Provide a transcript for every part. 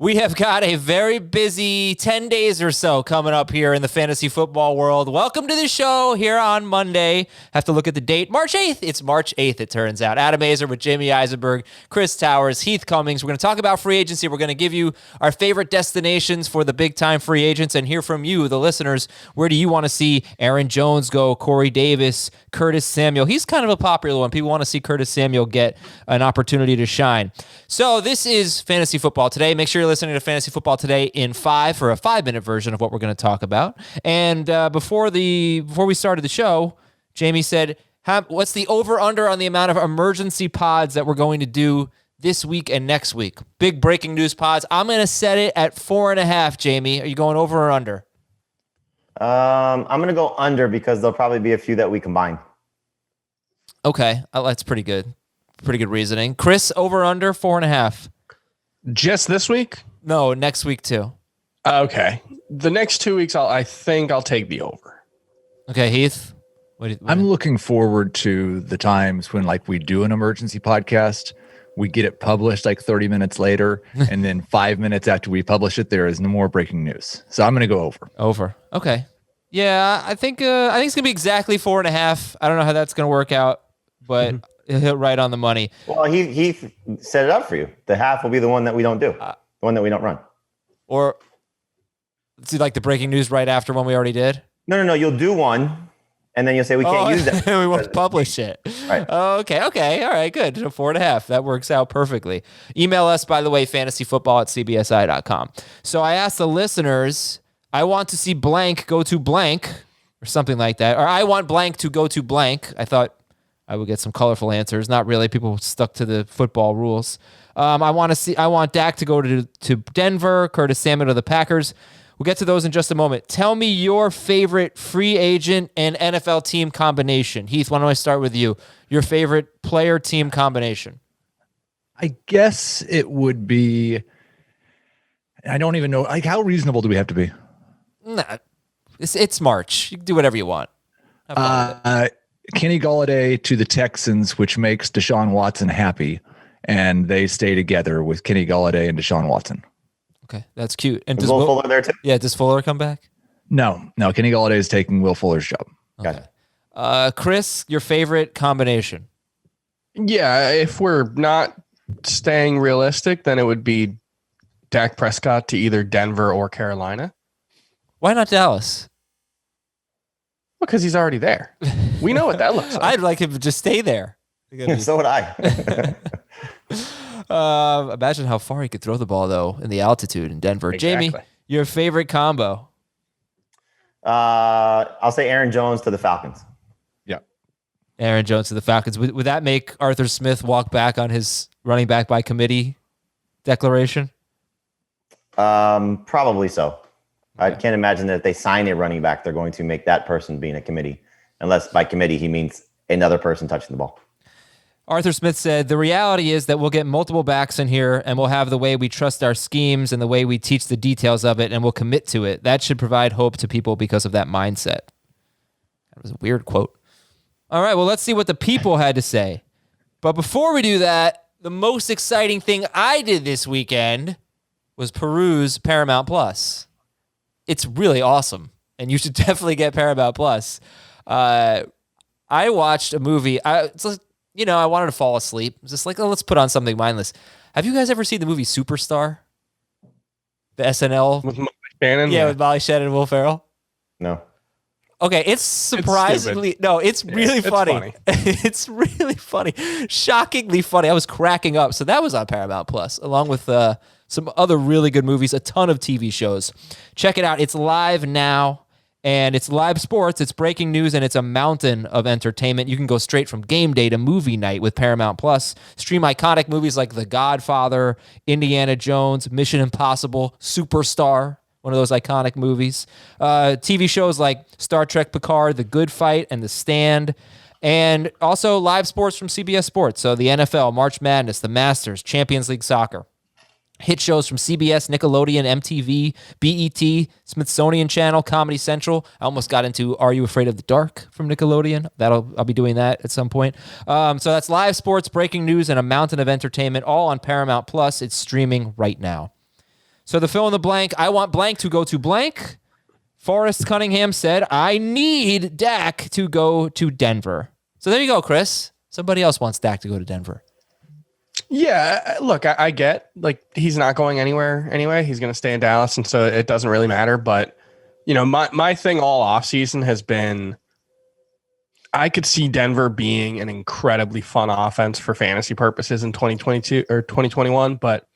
We have got a very busy 10 days or so coming up here in the fantasy football world. Welcome to the show here on Monday. Have to look at the date. March 8th. It's March 8th, it turns out. Adam Azer with Jamie Eisenberg, Chris Towers, Heath Cummings. We're going to talk about free agency. We're going to give you our favorite destinations for the big-time free agents and hear from you, the listeners. Where do you want to see Aaron Jones go, Corey Davis, Curtis Samuel? He's kind of a popular one. People want to see Curtis Samuel get an opportunity to shine. So this is Fantasy Football Today. Make sure you're listening to Fantasy Football Today in 5 for a 5-minute version of what we're going to talk about. And before we started the show, Jamie said, what's the over-under on the amount of emergency pods that we're going to do this week and next week? Big breaking news pods. I'm going to set it at 4.5, Jamie. Are you going over or under? I'm going to go under because there'll probably be a few that we combine. Okay, that's pretty good. Pretty good reasoning. Chris, over or under 4.5? Just this week? No, next week too. Okay. The next 2 weeks, I think I'll take the over. Okay, Heath? I'm looking forward to the times when we do an emergency podcast, we get it published 30 minutes later, and then 5 minutes after we publish it, there is no more breaking news. So I'm going to go over. Over. Okay. Yeah, I think it's going to be exactly 4.5. I don't know how that's going to work out, but hit right on the money. Well, he set it up for you. The half will be the one that we don't do, the one that we don't run. Or see, the breaking news right after one we already did? No. You'll do one, and then you'll say we can't use that. We won't publish it. Right. Okay. All right, good. So 4.5. That works out perfectly. Email us, by the way, fantasyfootball@cbsi.com. So I asked the listeners, I want to see blank go to blank or something like that. Or I want blank to go to blank. I thought I would get some colorful answers. Not really. People stuck to the football rules. I want Dak to go to Denver, Curtis Samuel to the Packers. We'll get to those in just a moment. Tell me your favorite free agent and NFL team combination. Heath, why don't I start with you? Your favorite player team combination? I guess it would be, I don't even know, how reasonable do we have to be? Nah, it's March. You can do whatever you want. Have fun with it. Kenny Golladay to the Texans, which makes Deshaun Watson happy, and they stay together with Kenny Golladay and Deshaun Watson. Okay, that's cute. And Is Will Fuller there too? Yeah, does Fuller come back? No. Kenny Golladay is taking Will Fuller's job. Okay. Chris, your favorite combination? Yeah, if we're not staying realistic, then it would be Dak Prescott to either Denver or Carolina. Why not Dallas? Because he's already there. We know what that looks like. I'd like him to just stay there. So would I. Imagine how far he could throw the ball, though, in the altitude in Denver. Exactly. Jamie, your favorite combo? I'll say Aaron Jones to the Falcons. Yeah. Aaron Jones to the Falcons. Would that make Arthur Smith walk back on his running back by committee declaration? Probably so. I can't imagine that if they sign a running back, they're going to make that person be in a committee, unless by committee he means another person touching the ball. Arthur Smith said, the reality is that we'll get multiple backs in here and we'll have the way we trust our schemes and the way we teach the details of it and we'll commit to it. That should provide hope to people because of that mindset. That was a weird quote. All right, well, let's see what the people had to say. But before we do that, the most exciting thing I did this weekend was peruse Paramount Plus. It's really awesome, and you should definitely get Paramount Plus. I watched a movie. I wanted to fall asleep. It's just let's put on something mindless. Have you guys ever seen the movie Superstar? The SNL? With Molly Shannon? Yeah, with Molly Shannon and Will Ferrell? No. Okay, it's surprisingly... it's really funny. It's really funny. Shockingly funny. I was cracking up. So that was on Paramount Plus, along with some other really good movies, a ton of TV shows. Check it out. It's live now. And it's live sports, it's breaking news, and it's a mountain of entertainment. You can go straight from game day to movie night with Paramount Plus. Stream iconic movies like The Godfather, Indiana Jones, Mission Impossible, Superstar, one of those iconic movies. TV shows like Star Trek Picard, The Good Fight, and The Stand. And also live sports from CBS Sports. So the NFL, March Madness, the Masters, Champions League Soccer. Hit shows from CBS, Nickelodeon, MTV, BET, Smithsonian Channel, Comedy Central. I almost got into Are You Afraid of the Dark from Nickelodeon. I'll be doing that at some point. So that's live sports, breaking news, and a mountain of entertainment, all on Paramount Plus. It's streaming right now. So the fill in the blank, I want blank to go to blank. Forrest Cunningham said, I need Dak to go to Denver. So there you go, Chris. Somebody else wants Dak to go to Denver. Yeah, look, I get like he's not going anywhere anyway. He's going to stay in Dallas, and so it doesn't really matter. But, my thing all offseason has been I could see Denver being an incredibly fun offense for fantasy purposes in 2022 or 2021, but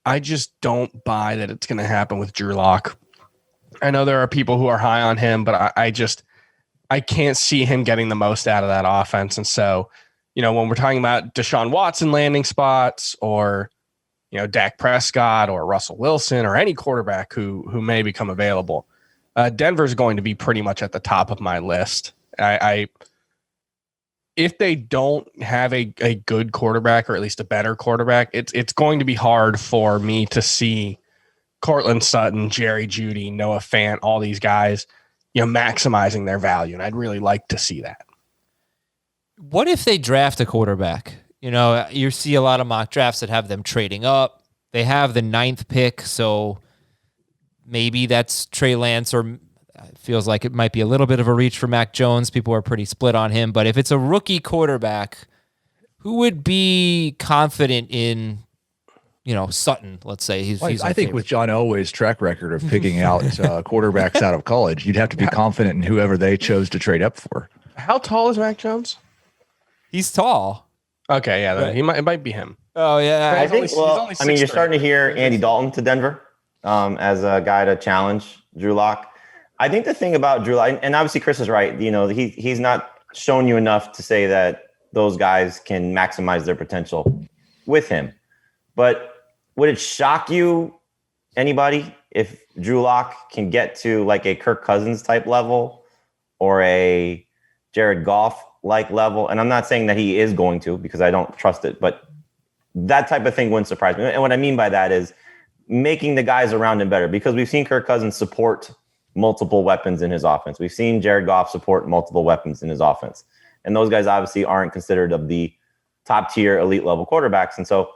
I just don't buy that it's going to happen with Drew Lock. I know there are people who are high on him, but I can't see him getting the most out of that offense. And so, when we're talking about Deshaun Watson landing spots or, Dak Prescott or Russell Wilson or any quarterback who may become available, Denver's going to be pretty much at the top of my list. If they don't have a good quarterback or at least a better quarterback, it's going to be hard for me to see Cortland Sutton, Jerry Jeudy, Noah Fant, all these guys, maximizing their value. And I'd really like to see that. What if they draft a quarterback? You see a lot of mock drafts that have them trading up. They have the 9th pick, so maybe that's Trey Lance, or it feels like it might be a little bit of a reach for Mac Jones. People are pretty split on him. But if it's a rookie quarterback, who would be confident in Sutton, let's say. He's I think with John Elway's track record of picking out quarterbacks out of college, you'd have to be confident in whoever they chose to trade up for. How tall is Mac Jones? He's tall. Okay, yeah, right. It might be him. Oh, yeah. I think, you're starting to hear Andy Dalton to Denver as a guy to challenge Drew Lock. I think the thing about Drew Lock, and obviously Chris is right, he's not shown you enough to say that those guys can maximize their potential with him. But would it shock you, anybody, if Drew Lock can get to like a Kirk Cousins type level or a Jared Goff like level? And I'm not saying that he is going to, because I don't trust it, but that type of thing wouldn't surprise me. And what I mean by that is making the guys around him better, because we've seen Kirk Cousins support multiple weapons in his offense. We've seen Jared Goff support multiple weapons in his offense. And those guys obviously aren't considered of the top tier elite level quarterbacks. And so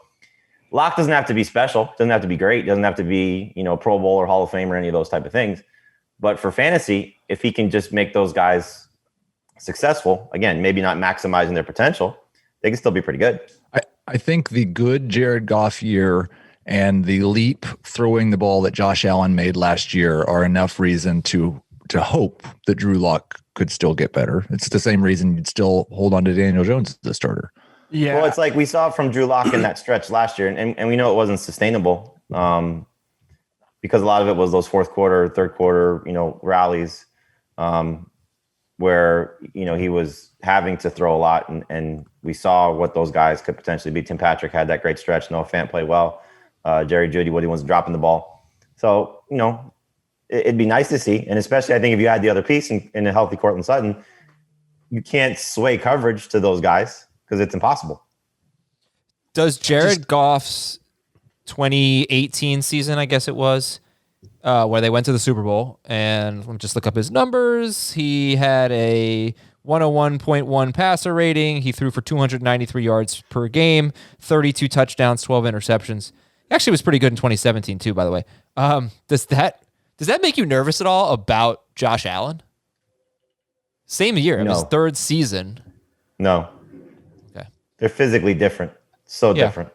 Locke doesn't have to be special, doesn't have to be great, doesn't have to be, Pro Bowl or Hall of Fame or any of those type of things. But for fantasy, if he can just make those guys successful, again, maybe not maximizing their potential, they can still be pretty good. I think the good Jared Goff year and the leap throwing the ball that Josh Allen made last year are enough reason to hope that Drew Lock could still get better. It's the same reason you'd still hold on to Daniel Jones as the starter. Yeah. Well, it's like we saw from Drew Lock in that stretch last year, and we know it wasn't sustainable because a lot of it was those fourth quarter, third quarter, rallies where, he was having to throw a lot, and we saw what those guys could potentially be. Tim Patrick had that great stretch. Noah Fant played well. Jerry Jeudy, what he was dropping the ball. So, it'd be nice to see. And especially, I think if you add the other piece in a healthy Cortland Sutton, you can't sway coverage to those guys because it's impossible. Does Jared Goff's 2018 season, I guess it was, where they went to the Super Bowl, and let me just look up his numbers. He had a 101.1 passer rating. He threw for 293 yards per game, 32 touchdowns, 12 interceptions. He actually was pretty good in 2017 too, by the way. Does that make you nervous at all about Josh Allen? Same year, No. his third season. No. Okay. They're physically different. So different.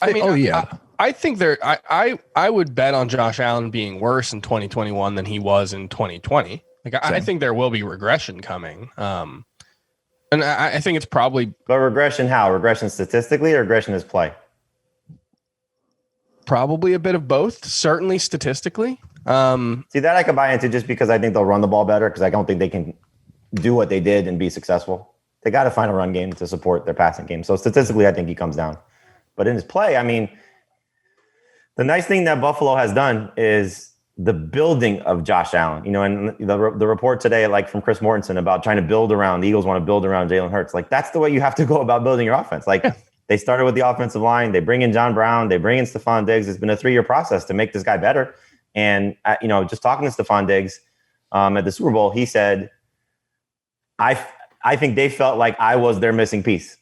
I mean, yeah. I think I would bet on Josh Allen being worse in 2021 than he was in 2020. I think there will be regression coming. And I think it's probably. But regression how? Regression statistically or regression as play? Probably a bit of both, certainly statistically. See, that I could buy into just because I think they'll run the ball better, because I don't think they can do what they did and be successful. They got to find a run game to support their passing game. So statistically, I think he comes down. But in his play, I mean, the nice thing that Buffalo has done is the building of Josh Allen. And the report today, like from Chris Mortensen, about trying to build around, the Eagles want to build around Jalen Hurts. Like, that's the way you have to go about building your offense. Like, they started with the offensive line. They bring in John Brown. They bring in Stephon Diggs. It's been a 3-year process to make this guy better. And, just talking to Stephon Diggs at the Super Bowl, he said, I think they felt like I was their missing piece,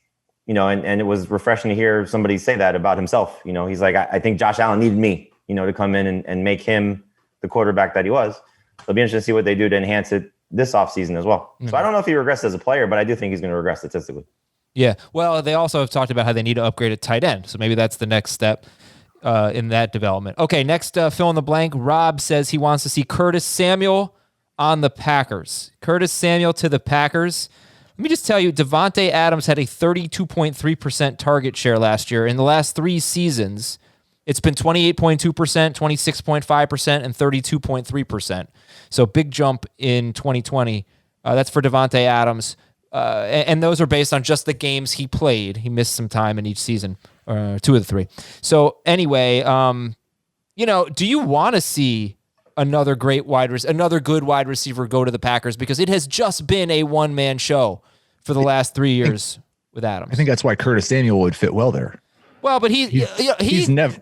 and it was refreshing to hear somebody say that about himself. He's like, I think Josh Allen needed me. to come in and make him the quarterback that he was. It'll be interesting to see what they do to enhance it this offseason as well. So I don't know if he regressed as a player, but I do think he's going to regress statistically. Yeah. Well, they also have talked about how they need to upgrade at tight end. So maybe that's the next step in that development. Okay, next fill in the blank. Rob says he wants to see Curtis Samuel on the Packers. Curtis Samuel to the Packers. Let me just tell you, Davante Adams had a 32.3% target share last year. In the last 3 seasons, it's been 28.2%, 26.5%, and 32.3%. So big jump in 2020. That's for Davante Adams. And those are based on just the games he played. He missed some time in each season, 2 of the 3. So anyway, do you want to see another good wide receiver go to the Packers? Because it has just been a one-man show for the last 3 years with Adams. I think that's why Curtis Samuel would fit well there. Well, but he's never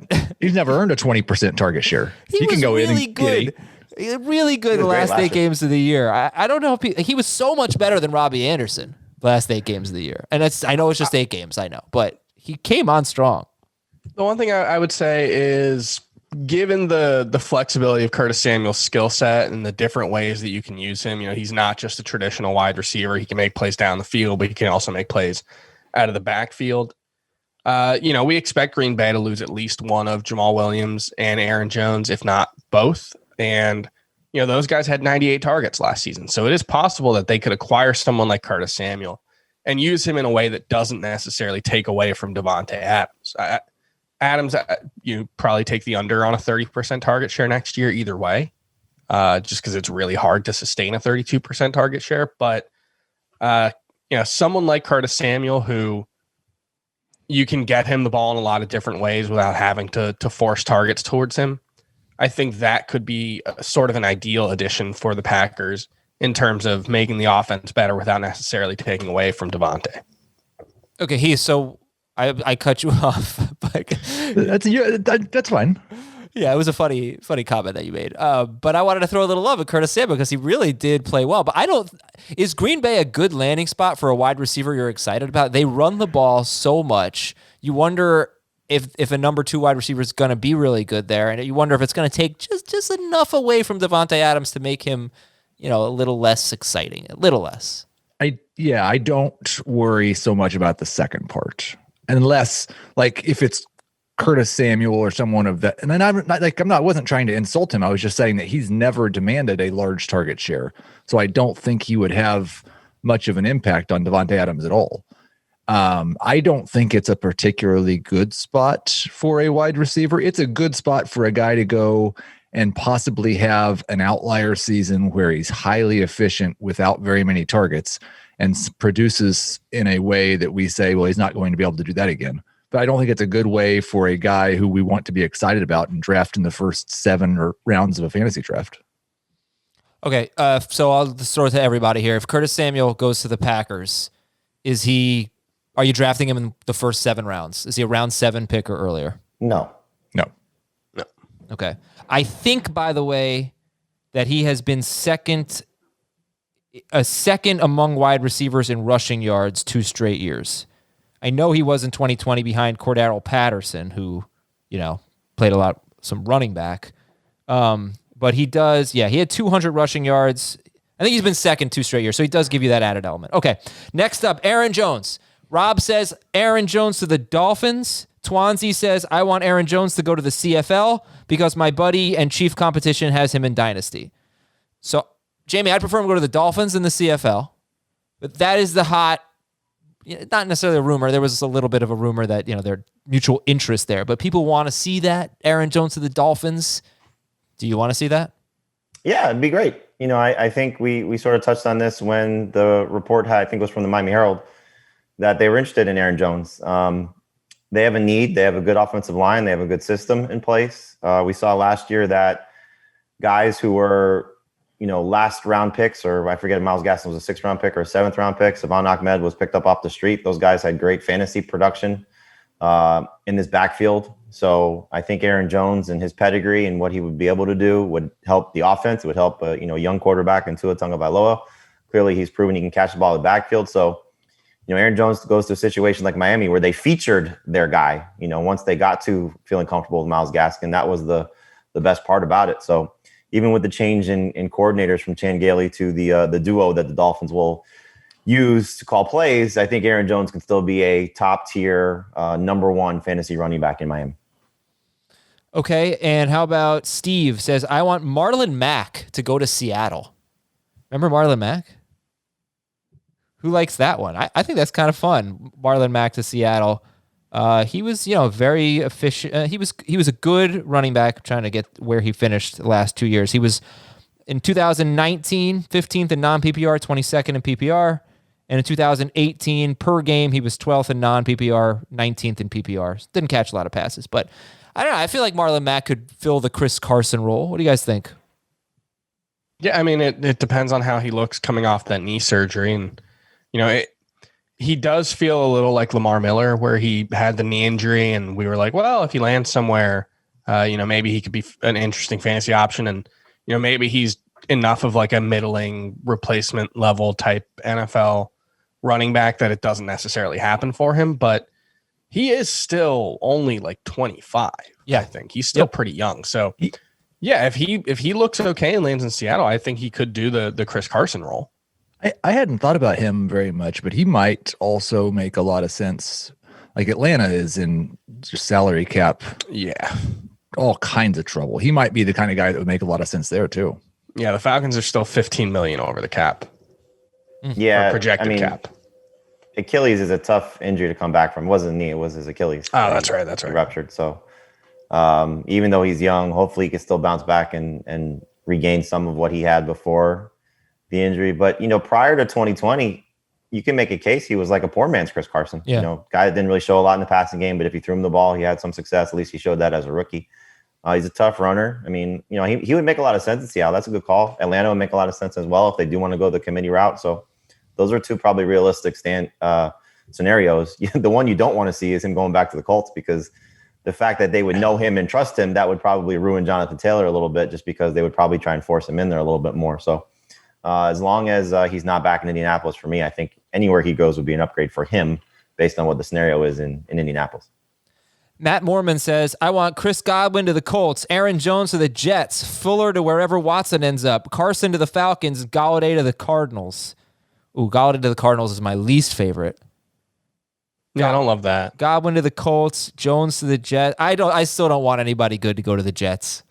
earned a 20% target share. He can go really good. Really good the last 8 games of the year. I don't know if he was so much better than Robbie Anderson the last 8 games of the year. And I know it's just 8 games, I know, but he came on strong. The one thing I would say is, given the flexibility of Curtis Samuel's skill set and the different ways that you can use him, he's not just a traditional wide receiver. He can make plays down the field, but he can also make plays out of the backfield. We expect Green Bay to lose at least one of Jamal Williams and Aaron Jones, if not both. And, those guys had 98 targets last season. So it is possible that they could acquire someone like Curtis Samuel and use him in a way that doesn't necessarily take away from Davante Adams. Adams, you probably take the under on a 30% target share next year either way, just because it's really hard to sustain a 32% target share. But, someone like Curtis Samuel, who you can get him the ball in a lot of different ways without having to force targets towards him. I think that could be a sort of an ideal addition for the Packers in terms of making the offense better without necessarily taking away from Davante. Okay, so I cut you off. That's fine. Yeah, it was a funny comment that you made. But I wanted to throw a little love at Curtis Samuel because he really did play well. But is Green Bay a good landing spot for a wide receiver you're excited about? They run the ball so much. You wonder if a number 2 wide receiver is going to be really good there, and you wonder if it's going to take just enough away from Davante Adams to make him, a little less exciting, a little less. I don't worry so much about the second part, unless if it's Curtis Samuel or someone of that. And then I wasn't trying to insult him. I was just saying that he's never demanded a large target share, so I don't think he would have much of an impact on Davante Adams at all. I don't think it's a particularly good spot for a wide receiver. It's a good spot for a guy to go and possibly have an outlier season where he's highly efficient without very many targets and produces in a way that we say, well, he's not going to be able to do that again. But I don't think it's a good way for a guy who we want to be excited about and draft in the first 7 rounds of a fantasy draft. Okay, so I'll just throw it to everybody here. If Curtis Samuel goes to the Packers, are you drafting him in the first 7 rounds? Is he a round 7 pick or earlier? No. Okay. I think, by the way, that he has been second among wide receivers in rushing yards 2 straight years. I know he was in 2020 behind Cordarrelle Patterson, who, played some running back. But he does, he had 200 rushing yards. I think he's been second 2 straight years, so he does give you that added element. Okay, next up, Aaron Jones. Rob says Aaron Jones to the Dolphins. Twansy says, I want Aaron Jones to go to the CFL because my buddy and chief competition has him in Dynasty. So, Jamie, I'd prefer him to go to the Dolphins than the CFL. But that is the hot, not necessarily a rumor. There was a little bit of a rumor that, their mutual interest there. But people want to see that, Aaron Jones to the Dolphins. Do you want to see that? Yeah, it'd be great. I think we sort of touched on this when the report I think was from the Miami Herald, that they were interested in Aaron Jones. They have a need. They have a good offensive line. They have a good system in place. We saw last year that guys who were, last round picks, or I forget if Myles Gaskin was a 6th round pick or a 7th round pick. Savon Ahmed was picked up off the street. Those guys had great fantasy production in this backfield. So I think Aaron Jones and his pedigree and what he would be able to do would help the offense. It would help a young quarterback in Tua Tagovailoa. Clearly, he's proven he can catch the ball in the backfield. So, Aaron Jones goes to a situation like Miami where they featured their guy, once they got to feeling comfortable with Myles Gaskin. That was the best part about it. So even with the change in coordinators from Chan Gailey to the duo that the Dolphins will use to call plays, I think Aaron Jones can still be a top tier number one fantasy running back in Miami. Okay, and how about Steve says, I want Marlon Mack to go to Seattle. Remember Marlon Mack? Who likes that one? I think that's kind of fun. Marlon Mack to Seattle. He was, very efficient. He was a good running back. I'm trying to get where he finished the last 2 years. He was in 2019, 15th in non-PPR, 22nd in PPR. And in 2018, per game, he was 12th in non-PPR, 19th in PPR. Didn't catch a lot of passes, but I don't know. I feel like Marlon Mack could fill the Chris Carson role. What do you guys think? Yeah, I mean, it depends on how he looks coming off that knee surgery. And, he does feel a little like Lamar Miller, where he had the knee injury, and we were like, well, if he lands somewhere, maybe he could be an interesting fantasy option. And, maybe he's enough of like a middling replacement level type NFL running back that it doesn't necessarily happen for him. But he is still only like 25. Yeah, I think he's still pretty young. So, yeah, if he looks okay and lands in Seattle, I think he could do the Chris Carson role. I hadn't thought about him very much, but he might also make a lot of sense. Like Atlanta is in just salary cap. Yeah. All kinds of trouble. He might be the kind of guy that would make a lot of sense there too. Yeah, the Falcons are still $15 million over the cap. Yeah. Projected cap. Achilles is a tough injury to come back from. It wasn't a knee, it was his Achilles. Oh, that's right. That's right. Ruptured. So even though he's young, hopefully he can still bounce back and regain some of what he had before the injury. But, prior to 2020, you can make a case he was like a poor man's Chris Carson. Yeah. Guy that didn't really show a lot in the passing game, but if you threw him the ball, he had some success. At least he showed that as a rookie. He's a tough runner. I mean, he would make a lot of sense in Seattle. That's a good call. Atlanta would make a lot of sense as well if they do want to go the committee route. So those are two probably realistic scenarios. The one you don't want to see is him going back to the Colts, because the fact that they would know him and trust him, that would probably ruin Jonathan Taylor a little bit, just because they would probably try and force him in there a little bit more. So as long as he's not back in Indianapolis, for me, I think anywhere he goes would be an upgrade for him based on what the scenario is in Indianapolis. Matt Mormon says, I want Chris Godwin to the Colts, Aaron Jones to the Jets, Fuller to wherever Watson ends up, Carson to the Falcons, Galladay to the Cardinals. Ooh, Galladay to the Cardinals is my least favorite. Yeah, I don't love that. Godwin to the Colts, Jones to the Jets. I still don't want anybody good to go to the Jets.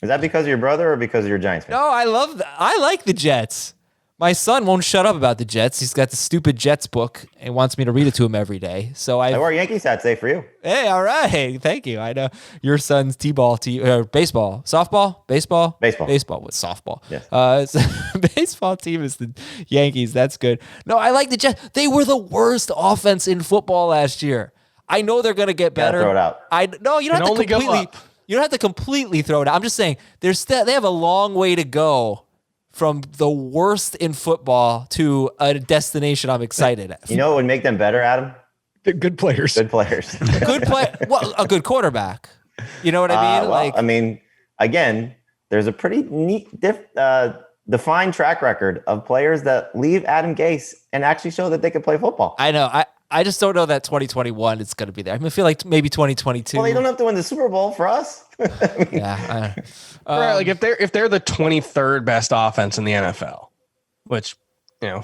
Is that because of your brother or because of your Giants fan? No, I like the Jets. My son won't shut up about the Jets. He's got the stupid Jets book and wants me to read it to him every day. So I wore Yankees hat today for you. Hey, all right. Thank you. I know your son's baseball, softball, baseball with softball. Yes. Baseball team is the Yankees. That's good. No, I like the Jets. They were the worst offense in football last year. I know they're going to get better. Throw it out. You don't have to completely. You don't have to completely throw it out. I'm just saying they have a long way to go from the worst in football to a destination I'm excited at. You know what would make them better, Adam? Good players. Good players. Well, a good quarterback. You know what I mean? Again, there's a pretty neat, defined track record of players that leave Adam Gase and actually show that they can play football. I know. I just don't know that 2021 it's going to be there. I feel like maybe 2022. Well, you don't have to win the Super Bowl for us. Yeah. Right, like if they're the 23rd best offense in the NFL, which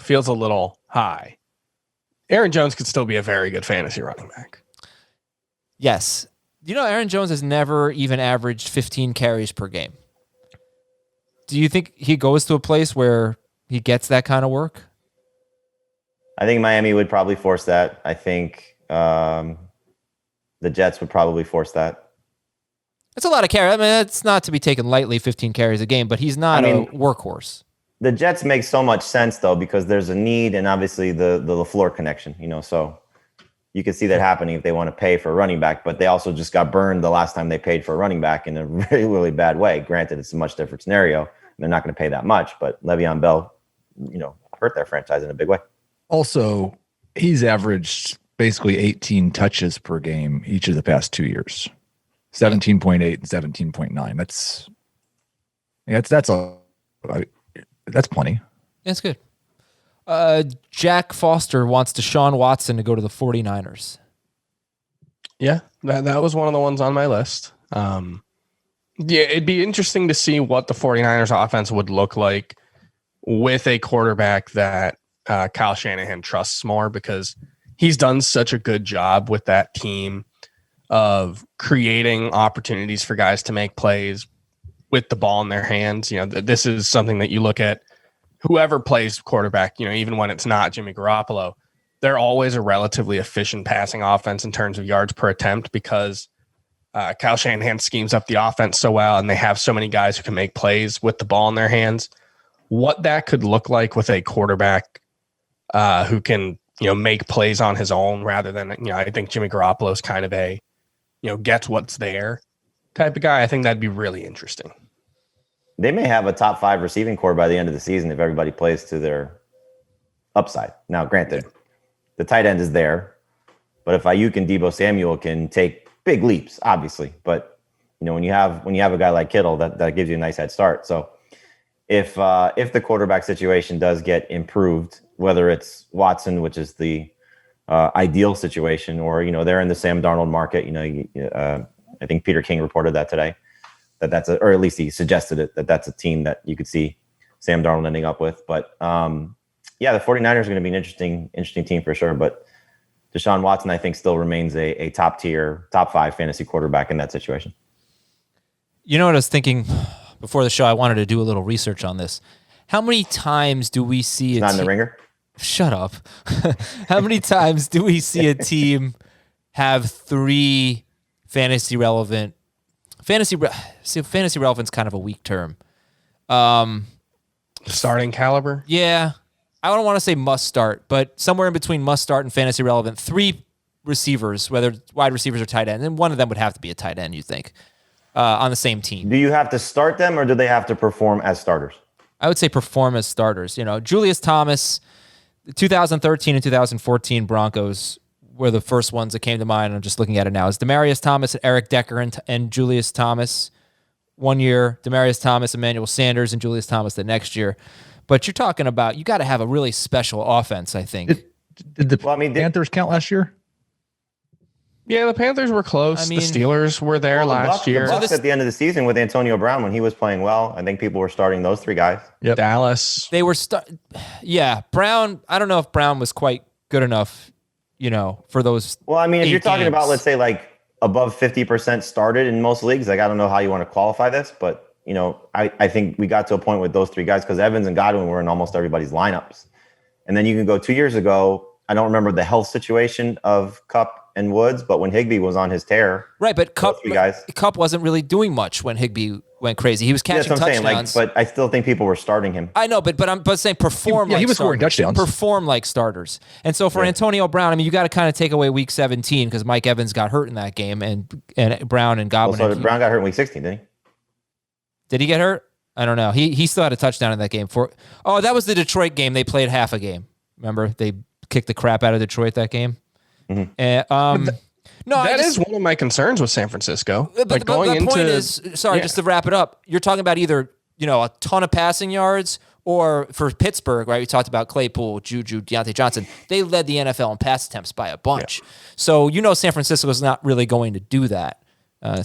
feels a little high, Aaron Jones could still be a very good fantasy running back. Yes. Aaron Jones has never even averaged 15 carries per game. Do you think he goes to a place where he gets that kind of work? I think Miami would probably force that. I think the Jets would probably force that. It's a lot of carries. I mean, it's not to be taken lightly, 15 carries a game, but he's not a workhorse. The Jets make so much sense, though, because there's a need and obviously the LaFleur connection, so you can see that happening if they want to pay for a running back, but they also just got burned the last time they paid for a running back in a really, really bad way. Granted, it's a much different scenario. They're not going to pay that much, but Le'Veon Bell, hurt their franchise in a big way. Also, he's averaged basically 18 touches per game each of the past 2 years. 17.8 and 17.9. That's plenty. That's good. Jack Foster wants Deshaun Watson to go to the 49ers. Yeah, that was one of the ones on my list. Yeah, it'd be interesting to see what the 49ers offense would look like with a quarterback that Kyle Shanahan trusts more, because he's done such a good job with that team of creating opportunities for guys to make plays with the ball in their hands. This is something that you look at whoever plays quarterback, even when it's not Jimmy Garoppolo, they're always a relatively efficient passing offense in terms of yards per attempt, because Kyle Shanahan schemes up the offense so well, and they have so many guys who can make plays with the ball in their hands. What that could look like with a quarterback who can, make plays on his own, rather than, I think Jimmy Garoppolo is kind of a, gets what's there type of guy. I think that'd be really interesting. They may have a top 5 receiving core by the end of the season if everybody plays to their upside. Now, granted, the tight end is there, but if Ayuk and Deebo Samuel can take big leaps, obviously, but when you have a guy like Kittle, that gives you a nice head start. So if the quarterback situation does get improved, whether it's Watson, which is the ideal situation, or they're in the Sam Darnold market, I think Peter King reported that today, or at least he suggested it, that's a team that you could see Sam Darnold ending up with. But the 49ers are going to be an interesting team for sure. But Deshaun Watson, I think, still remains a top 5 fantasy quarterback in that situation. You know what I was thinking before the show? I wanted to do a little research on this. How many times do we see not in the ringer? Shut up. How many times do we see a team have 3 fantasy relevant? Fantasy relevance kind of a weak term. Starting caliber? Yeah. I don't want to say must start, but somewhere in between must start and fantasy relevant. 3 receivers, whether wide receivers or tight end, and one of them would have to be a tight end, you think, on the same team. Do you have to start them, or do they have to perform as starters? I would say perform as starters. Julius Thomas, 2013 and 2014 Broncos were the first ones that came to mind. I'm just looking at it now. It's Demaryius Thomas, Eric Decker, and Julius Thomas 1 year, Demaryius Thomas, Emmanuel Sanders, and Julius Thomas the next year. But you're talking about, you got to have a really special offense, I think. Did the Panthers count last year? Yeah, the Panthers were close. The Steelers were there last year. The Bucs at the end of the season with Antonio Brown, when he was playing well, I think people were starting those 3 guys. Yep. Dallas. They were Brown. I don't know if Brown was quite good enough, for those. Well, if you're talking about, let's say, like above 50% started in most leagues, like I don't know how you want to qualify this, but I think we got to a point with those 3 guys because Evans and Godwin were in almost everybody's lineups. And then you can go 2 years ago. I don't remember the health situation of Kupp and Woods, but when Higbee was on his tear, right? But Kupp wasn't really doing much when Higbee went crazy. He was catching touchdowns. Saying, but I still think people were starting him. I know, but I'm saying perform. He was scoring touchdowns. Perform like starters. And so for Antonio Brown, you got to kind of take away Week 17 because Mike Evans got hurt in that game, and Brown and Godwin. So Brown got hurt in Week 16, didn't he? Did he get hurt? I don't know. He still had a touchdown in that game. That was the Detroit game. They played half a game. Remember, they kicked the crap out of Detroit that game. Mm-hmm. That is one of my concerns with San Francisco. But the point is, just to wrap it up, you're talking about either a ton of passing yards, or for Pittsburgh, right? We talked about Claypool, Juju, Deontay Johnson. They led the NFL in pass attempts by a bunch. Yeah. So San Francisco is not really going to do that. I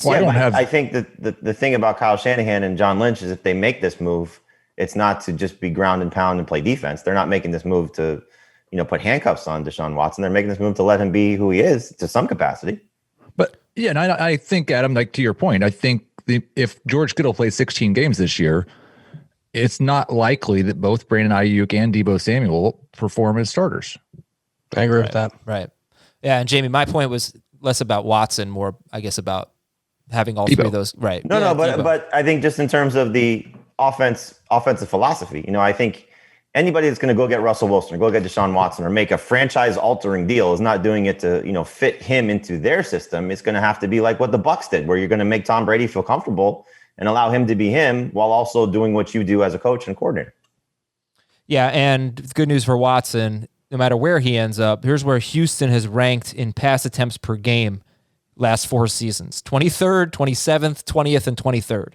think that the thing about Kyle Shanahan and John Lynch is if they make this move, it's not to just be ground and pound and play defense. They're not making this move to put handcuffs on Deshaun Watson. They're making this move to let him be who he is to some capacity. But yeah, and I think, Adam, like to your point, I think if George Kittle plays 16 games this year, it's not likely that both Brandon Ayuk and Deebo Samuel will perform as starters. I agree with that. Right. Yeah, and Jamie, my point was less about Watson, more, I guess, about having all Deebo. 3 of those. Right. But I think just in terms of the offensive philosophy, I think anybody that's going to go get Russell Wilson or go get Deshaun Watson or make a franchise-altering deal is not doing it to, fit him into their system. It's going to have to be like what the Bucs did, where you're going to make Tom Brady feel comfortable and allow him to be him while also doing what you do as a coach and coordinator. Yeah, and good news for Watson, no matter where he ends up, here's where Houston has ranked in pass attempts per game last 4 seasons. 23rd, 27th, 20th, and 23rd.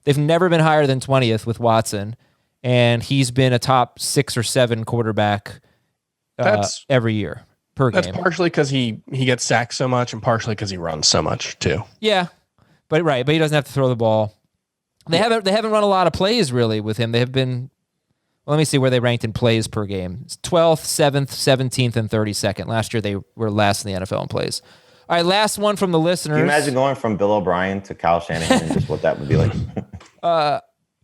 They've never been higher than 20th with Watson. and he's been a top 6 or 7 quarterback every year per game. That's partially because he gets sacked so much, and partially because he runs so much too. Yeah, but he doesn't have to throw the ball. They haven't run a lot of plays really with him. They have been. Well, let me see where they ranked in plays per game. It's 12th, 7th, 17th, and 32nd. Last year they were last in the NFL in plays. All right, last one from the listeners. Can you imagine going from Bill O'Brien to Kyle Shanahan and just what that would be like?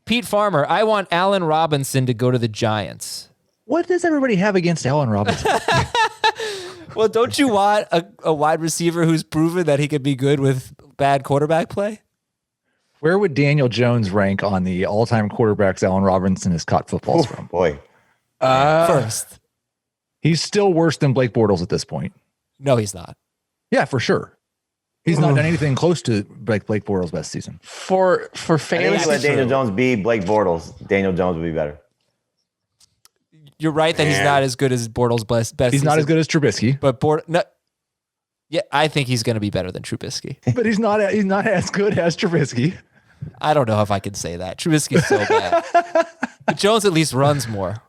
Pete Farmer, I want Allen Robinson to go to the Giants. What does everybody have against Allen Robinson? Well, don't you want a wide receiver who's proven that he could be good with bad quarterback play? Where would Daniel Jones rank on the all-time quarterbacks Allen Robinson has caught footballs from? Boy. First. He's still worse than Blake Bortles at this point. No, he's not. Yeah, for sure. He's not done anything close to Blake Bortles' best season. For I think fantasy, let Daniel Jones be Blake Bortles. Daniel Jones would be better. You're right that he's not as good as Bortles' best He's season. not as good as Trubisky. But yeah, I think he's going to be better than Trubisky. But he's not as good as Trubisky. I don't know if I can say that. Trubisky's so bad. But Jones at least runs more.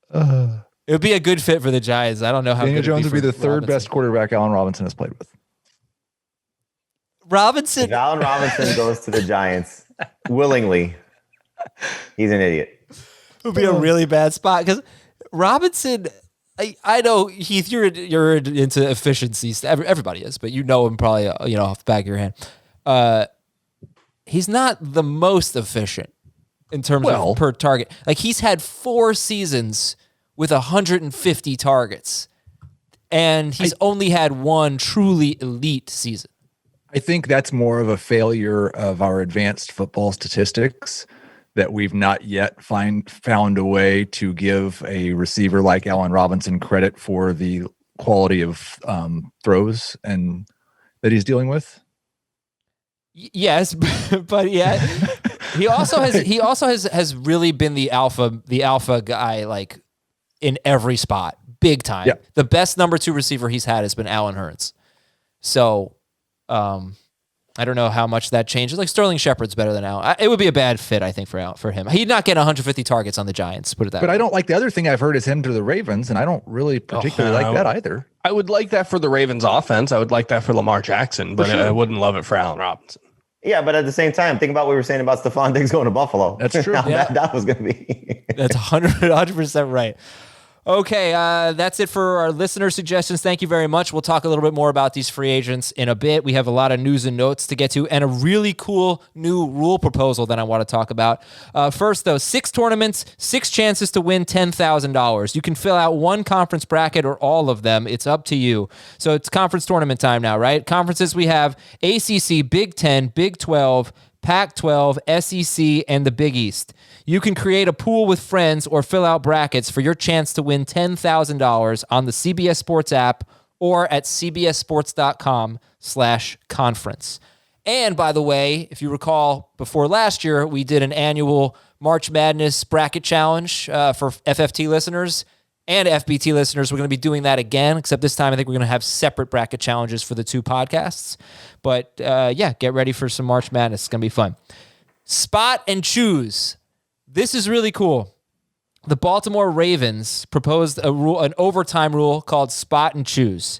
It would be a good fit for the Giants. I don't know how Daniel good Jones it'd would be the third Robinson. best quarterback Allen Robinson has played with. Robinson. If Allen Robinson goes to the Giants willingly, he's an idiot. It would be a really bad spot because Robinson. I know, Heath, you're into efficiencies. Everybody is, but you know him probably off the back of your hand. He's not the most efficient in terms of per target. Like, he's had 4 seasons with 150 targets, and he's only had 1 truly elite season. I think that's more of a failure of our advanced football statistics, that we've not yet found a way to give a receiver like Allen Robinson credit for the quality of throws and that he's dealing with. Yes, but yeah, he also has really been the alpha guy, like, in every spot, big time. Yeah. The best number 2 receiver he's had has been Allen Hurns. So, I don't know how much that changes. Like, Sterling Shepard's better than Allen. It would be a bad fit, I think, for him. He'd not get 150 targets on the Giants, put it that way. But I don't like the other thing I've heard is him to the Ravens, and I don't really particularly like that either. I would like that for the Ravens offense. I would like that for Lamar Jackson, but I wouldn't love it for Allen Robinson. Yeah, but at the same time, think about what we were saying about Stephon Diggs going to Buffalo. That's true. Yeah. that was going to be. That's 100% right. Okay, that's it for our listener suggestions. Thank you very much. We'll talk a little bit more about these free agents in a bit. We have a lot of news and notes to get to, and a really cool new rule proposal that I want to talk about. First, though, 6 tournaments, 6 chances to win $10,000. You can fill out 1 conference bracket or all of them. It's up to you. So it's conference tournament time now, right? Conferences, we have ACC, Big 10, Big 12, Pac-12, SEC, and the Big East. You can create a pool with friends or fill out brackets for your chance to win $10,000 on the CBS Sports app or at cbssports.com/conference. And by the way, if you recall, before last year, we did an annual March Madness bracket challenge for FFT listeners and FBT listeners. We're going to be doing that again, except this time I think we're going to have separate bracket challenges for the 2 podcasts. But yeah, get ready for some March Madness. It's going to be fun. Spot and choose. This is really cool. The Baltimore Ravens proposed an overtime rule called spot and choose.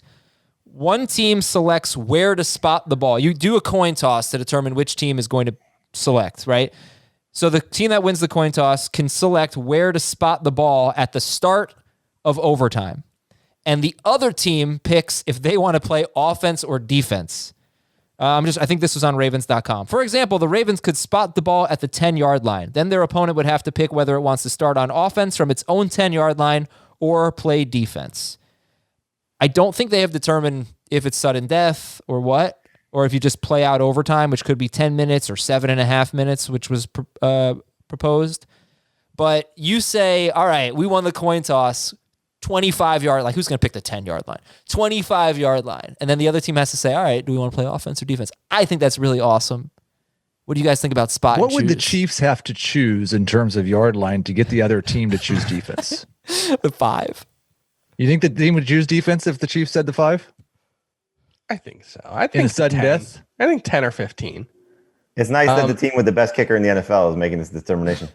One team selects where to spot the ball. You do a coin toss to determine which team is going to select, right? So the team that wins the coin toss can select where to spot the ball at the start of overtime. And the other team picks if they want to play offense or defense. I think this was on Ravens.com. For example, the Ravens could spot the ball at the 10-yard line. Then their opponent would have to pick whether it wants to start on offense from its own 10-yard line or play defense. I don't think they have determined if it's sudden death or what, or if you just play out overtime, which could be 10 minutes or 7.5 minutes, which was proposed. But you say, all right, we won the coin toss, 25-yard line. Who's going to pick the 10-yard line? 25-yard line. And then the other team has to say, all right, do we want to play offense or defense? I think that's really awesome. What do you guys think about spot and choose? What would the Chiefs have to choose in terms of yard line to get the other team to choose defense? The 5. You think the team would choose defense if the Chiefs said the 5? I think so. I think in sudden 10. death? I think 10 or 15. It's nice that the team with the best kicker in the NFL is making this determination.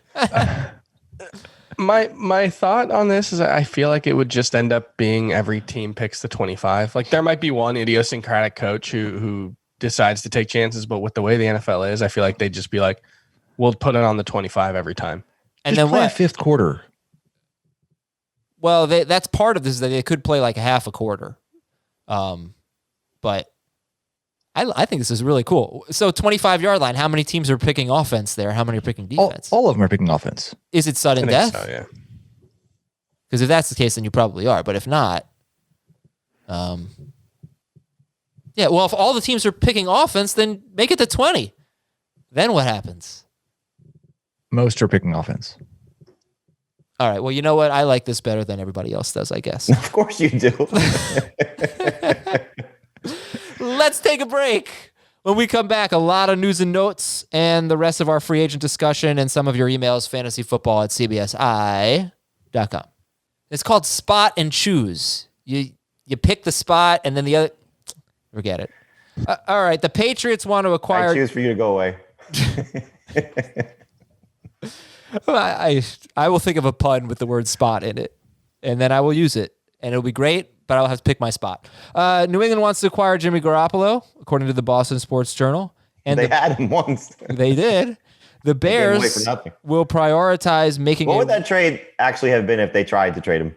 My thought on this is I feel like it would just end up being every team picks the 25. Like there might be one idiosyncratic coach who decides to take chances, but with the way the NFL is, I feel like they'd just be like, we'll put it on the 25 every time. And just then play a fifth quarter. Well, that's part of this, is that they could play like a half a quarter. But I think this is really cool. So 25-yard line, how many teams are picking offense there? How many are picking defense? All of them are picking offense. Is it sudden death? So, yeah. Because if that's the case, then you probably are. But if not, yeah, well, if all the teams are picking offense, then make it to 20. Then what happens? Most are picking offense. All right. Well, you know what? I like this better than everybody else does, I guess. Of course you do. Let's take a break. When we come back, a lot of news and notes and the rest of our free agent discussion and some of your emails, fantasyfootball@cbsi.com. It's called Spot and Choose. You pick the spot and then the other... Forget it. All right. The Patriots want to acquire... I choose for you to go away. I will think of a pun with the word spot in it, and then I will use it, and it'll be great, but I'll have to pick my spot. New England wants to acquire Jimmy Garoppolo, according to the Boston Sports Journal. And they had him once. They did. The Bears will prioritize making... What would that trade actually have been if they tried to trade him?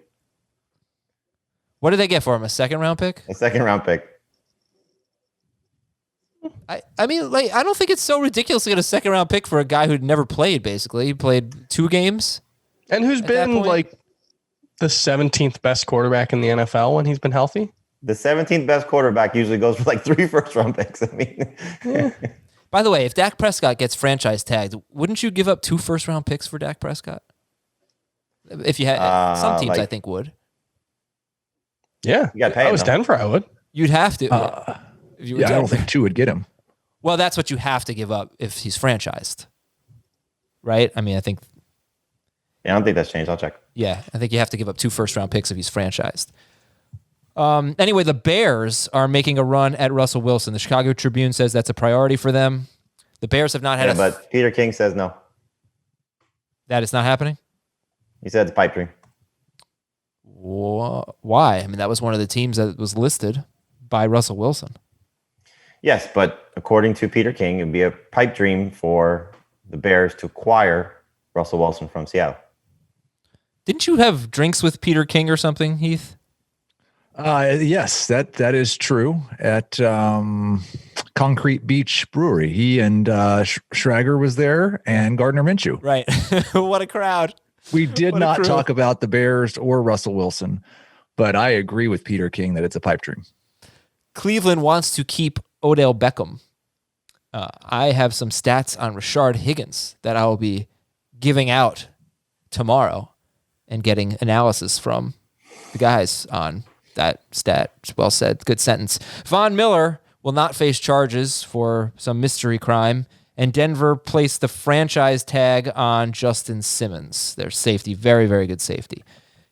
What did they get for him? A second-round pick? A second-round pick. I mean, like, I don't think it's so ridiculous to get a second-round pick for a guy who'd never played, basically. He played 2 games. And who's been, like, the 17th best quarterback in the NFL when he's been healthy? The 17th best quarterback usually goes for, like, 3 first-round picks. I mean... Yeah. By the way, if Dak Prescott gets franchise tagged, wouldn't you give up 2 first-round picks for Dak Prescott? If you had... some teams, I think, would. Yeah. You got to pay I was Denver, I would. You'd have to. I don't think 2 would get him. Well, that's what you have to give up if he's franchised, right? I mean, I think... Yeah, I don't think that's changed. I'll check. Yeah, I think you have to give up 2 first-round picks if he's franchised. Anyway, the Bears are making a run at Russell Wilson. The Chicago Tribune says that's a priority for them. The Bears have not had but Peter King says no. That is not happening? He said it's a pipe dream. Why? I mean, that was one of the teams that was listed by Russell Wilson. Yes, but according to Peter King, it would be a pipe dream for the Bears to acquire Russell Wilson from Seattle. Didn't you have drinks with Peter King or something, Heath? Yes, that is true. At Concrete Beach Brewery, he and Schrager was there, and Gardner Minshew. Right. What a crowd. We did not talk about the Bears or Russell Wilson, but I agree with Peter King that it's a pipe dream. Cleveland wants to keep Odell Beckham. I have some stats on Rashard Higgins that I will be giving out tomorrow and getting analysis from the guys on that stat. Well said. Good sentence. Von Miller will not face charges for some mystery crime, and Denver placed the franchise tag on Justin Simmons, their safety. Very, very good safety.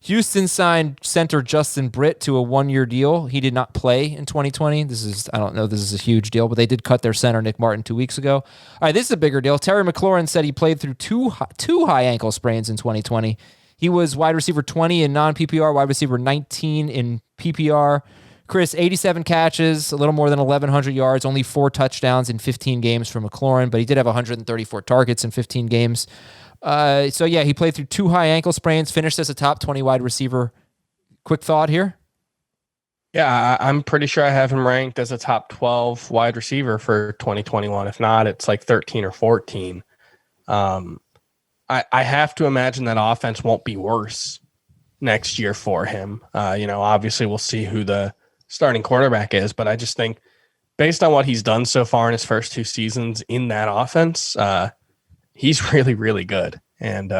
Houston signed center Justin Britt to a 1-year deal. He did not play in 2020. This is a huge deal, but they did cut their center, Nick Martin, 2 weeks ago. All right, this is a bigger deal. Terry McLaurin said he played through two high ankle sprains in 2020. He was wide receiver 20 in non-PPR, wide receiver 19 in PPR. Chris, 87 catches, a little more than 1,100 yards, only 4 touchdowns in 15 games for McLaurin, but he did have 134 targets in 15 games. So yeah, he played through 2 high ankle sprains, finished as a top 20 wide receiver. Quick thought here? Yeah, I'm pretty sure I have him ranked as a top 12 wide receiver for 2021. If not, it's like 13 or 14. I have to imagine that offense won't be worse next year for him. Obviously we'll see who the starting quarterback is, but I just think based on what he's done so far in his first 2 seasons in that offense, he's really, really good. And,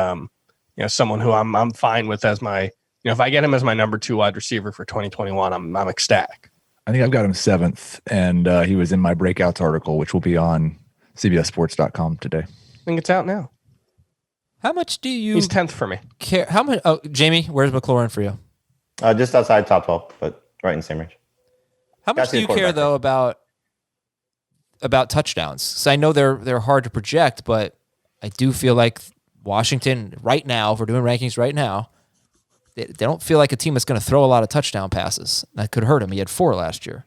someone who I'm fine with as my, if I get him as my number 2 wide receiver for 2021, I'm ecstatic. I think I've got him 7th, and he was in my breakouts article, which will be on CBSSports.com today. I think it's out now. How much do you... He's 10th for me. Care? How much? Oh, Jamie, where's McLaurin for you? Just outside top 12, but right in the same range. How much do you care, though, about about touchdowns. So I know they're hard to project, but I do feel like Washington right now, if we're doing rankings right now, they don't feel like a team that's going to throw a lot of touchdown passes. That could hurt him. He had 4 last year.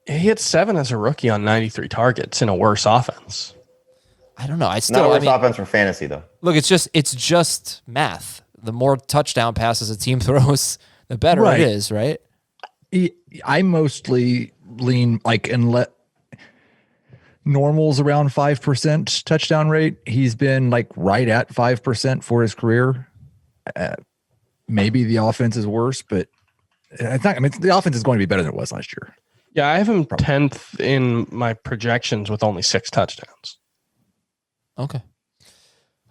He had 7 as a rookie on 93 targets in a worse offense. I don't know. Not a worse offense for fantasy, though. Look, it's just math. The more touchdown passes a team throws, the better it is, right? I mostly lean like normal's around 5% touchdown rate. He's been like right at 5% for his career. Maybe the offense is worse, but it's not. I mean, the offense is going to be better than it was last year. Yeah, I have him 10th in my projections with only 6 touchdowns. Okay.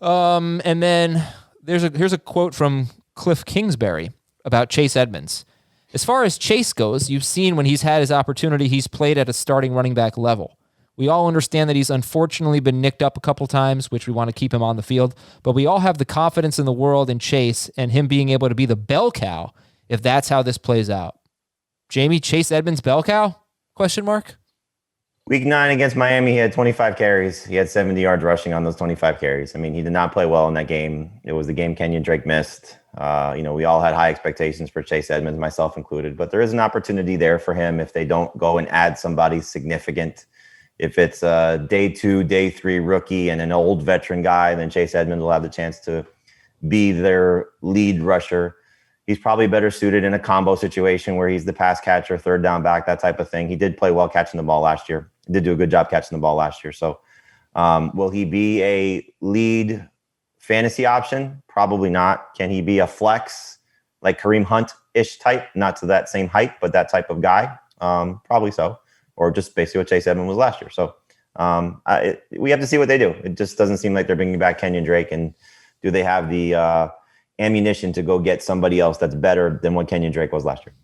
And then here's a quote from Cliff Kingsbury about Chase Edmonds. As far as Chase goes, you've seen when he's had his opportunity, he's played at a starting running back level. We all understand that he's unfortunately been nicked up a couple times, which we want to keep him on the field, but we all have the confidence in the world in Chase and him being able to be the bell cow if that's how this plays out. Jamie, Chase Edmonds bell cow? Question mark? Week 9 against Miami, he had 25 carries. He had 70 yards rushing on those 25 carries. I mean, he did not play well in that game. It was the game Kenyon Drake missed. We all had high expectations for Chase Edmonds, myself included. But there is an opportunity there for him if they don't go and add somebody significant. If it's a day 2, day 3 rookie and an old veteran guy, then Chase Edmonds will have the chance to be their lead rusher. He's probably better suited in a combo situation where he's the pass catcher, third down back, that type of thing. He did play well catching the ball last year. He did do a good job catching the ball last year. So will he be a lead fantasy option? Probably not. Can he be a flex, like Kareem Hunt-ish type? Not to that same height, but that type of guy? Probably so. Or just basically what Chase Edmonds was last year. So we have to see what they do. It just doesn't seem like they're bringing back Kenyon Drake. And do they have the ammunition to go get somebody else that's better than what Kenyon Drake was last year?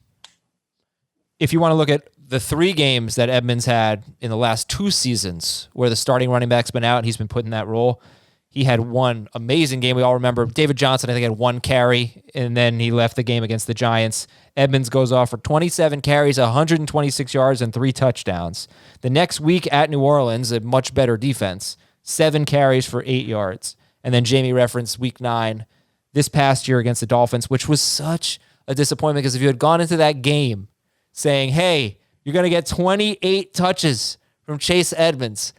If you want to look at the 3 games that Edmonds had in the last 2 seasons where the starting running back's been out and he's been put in that role, he had one amazing game. We all remember David Johnson, I think, had 1 carry, and then he left the game against the Giants. Edmonds goes off for 27 carries, 126 yards, and 3 touchdowns. The next week at New Orleans, a much better defense, 7 carries for 8 yards. And then Jamie referenced week 9 this past year against the Dolphins, which was such a disappointment because if you had gone into that game saying, hey, you're going to get 28 touches from Chase Edmonds,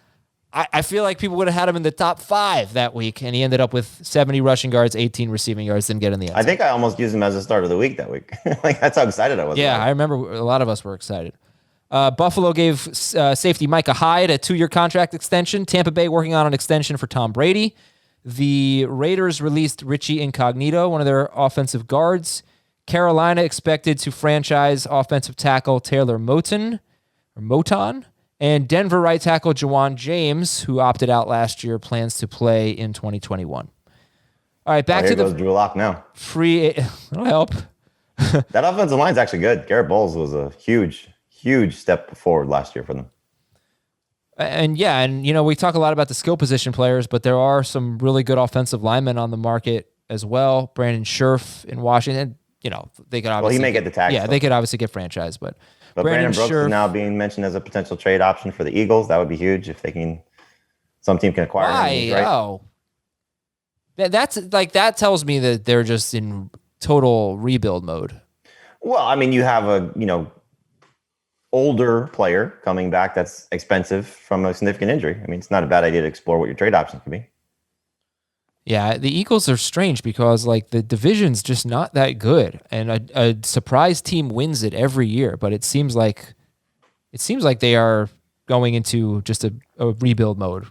I feel like people would have had him in the top 5 that week, and he ended up with 70 rushing yards, 18 receiving yards, didn't get in the end zone. I think I almost used him as a start of the week that week. Like, that's how excited I was. Yeah, I remember a lot of us were excited. Buffalo gave safety Micah Hyde a 2-year contract extension. Tampa Bay working on an extension for Tom Brady. The Raiders released Richie Incognito, one of their offensive guards. Carolina expected to franchise offensive tackle Taylor Moton. And Denver right tackle Jawan James, who opted out last year, plans to play in 2021. All right, back to the Drew Lock now. That'll help. That offensive line's actually good. Garrett Bowles was a huge step forward last year for them. And we talk a lot about the skill position players, but there are some really good offensive linemen on the market as well. Brandon Scherf in Washington, they could obviously. Well, he may get the tag. Yeah, they could obviously get franchised, but Brandon Brooks is now being mentioned as a potential trade option for the Eagles. That would be huge if some team can acquire him. Right? Oh, that tells me that they're just in total rebuild mode. Well, I mean, you have a older player coming back that's expensive from a significant injury. I mean, it's not a bad idea to explore what your trade options can be. Yeah, the Eagles are strange because the division's just not that good, and a surprise team wins it every year. But it seems like they are going into just a rebuild mode.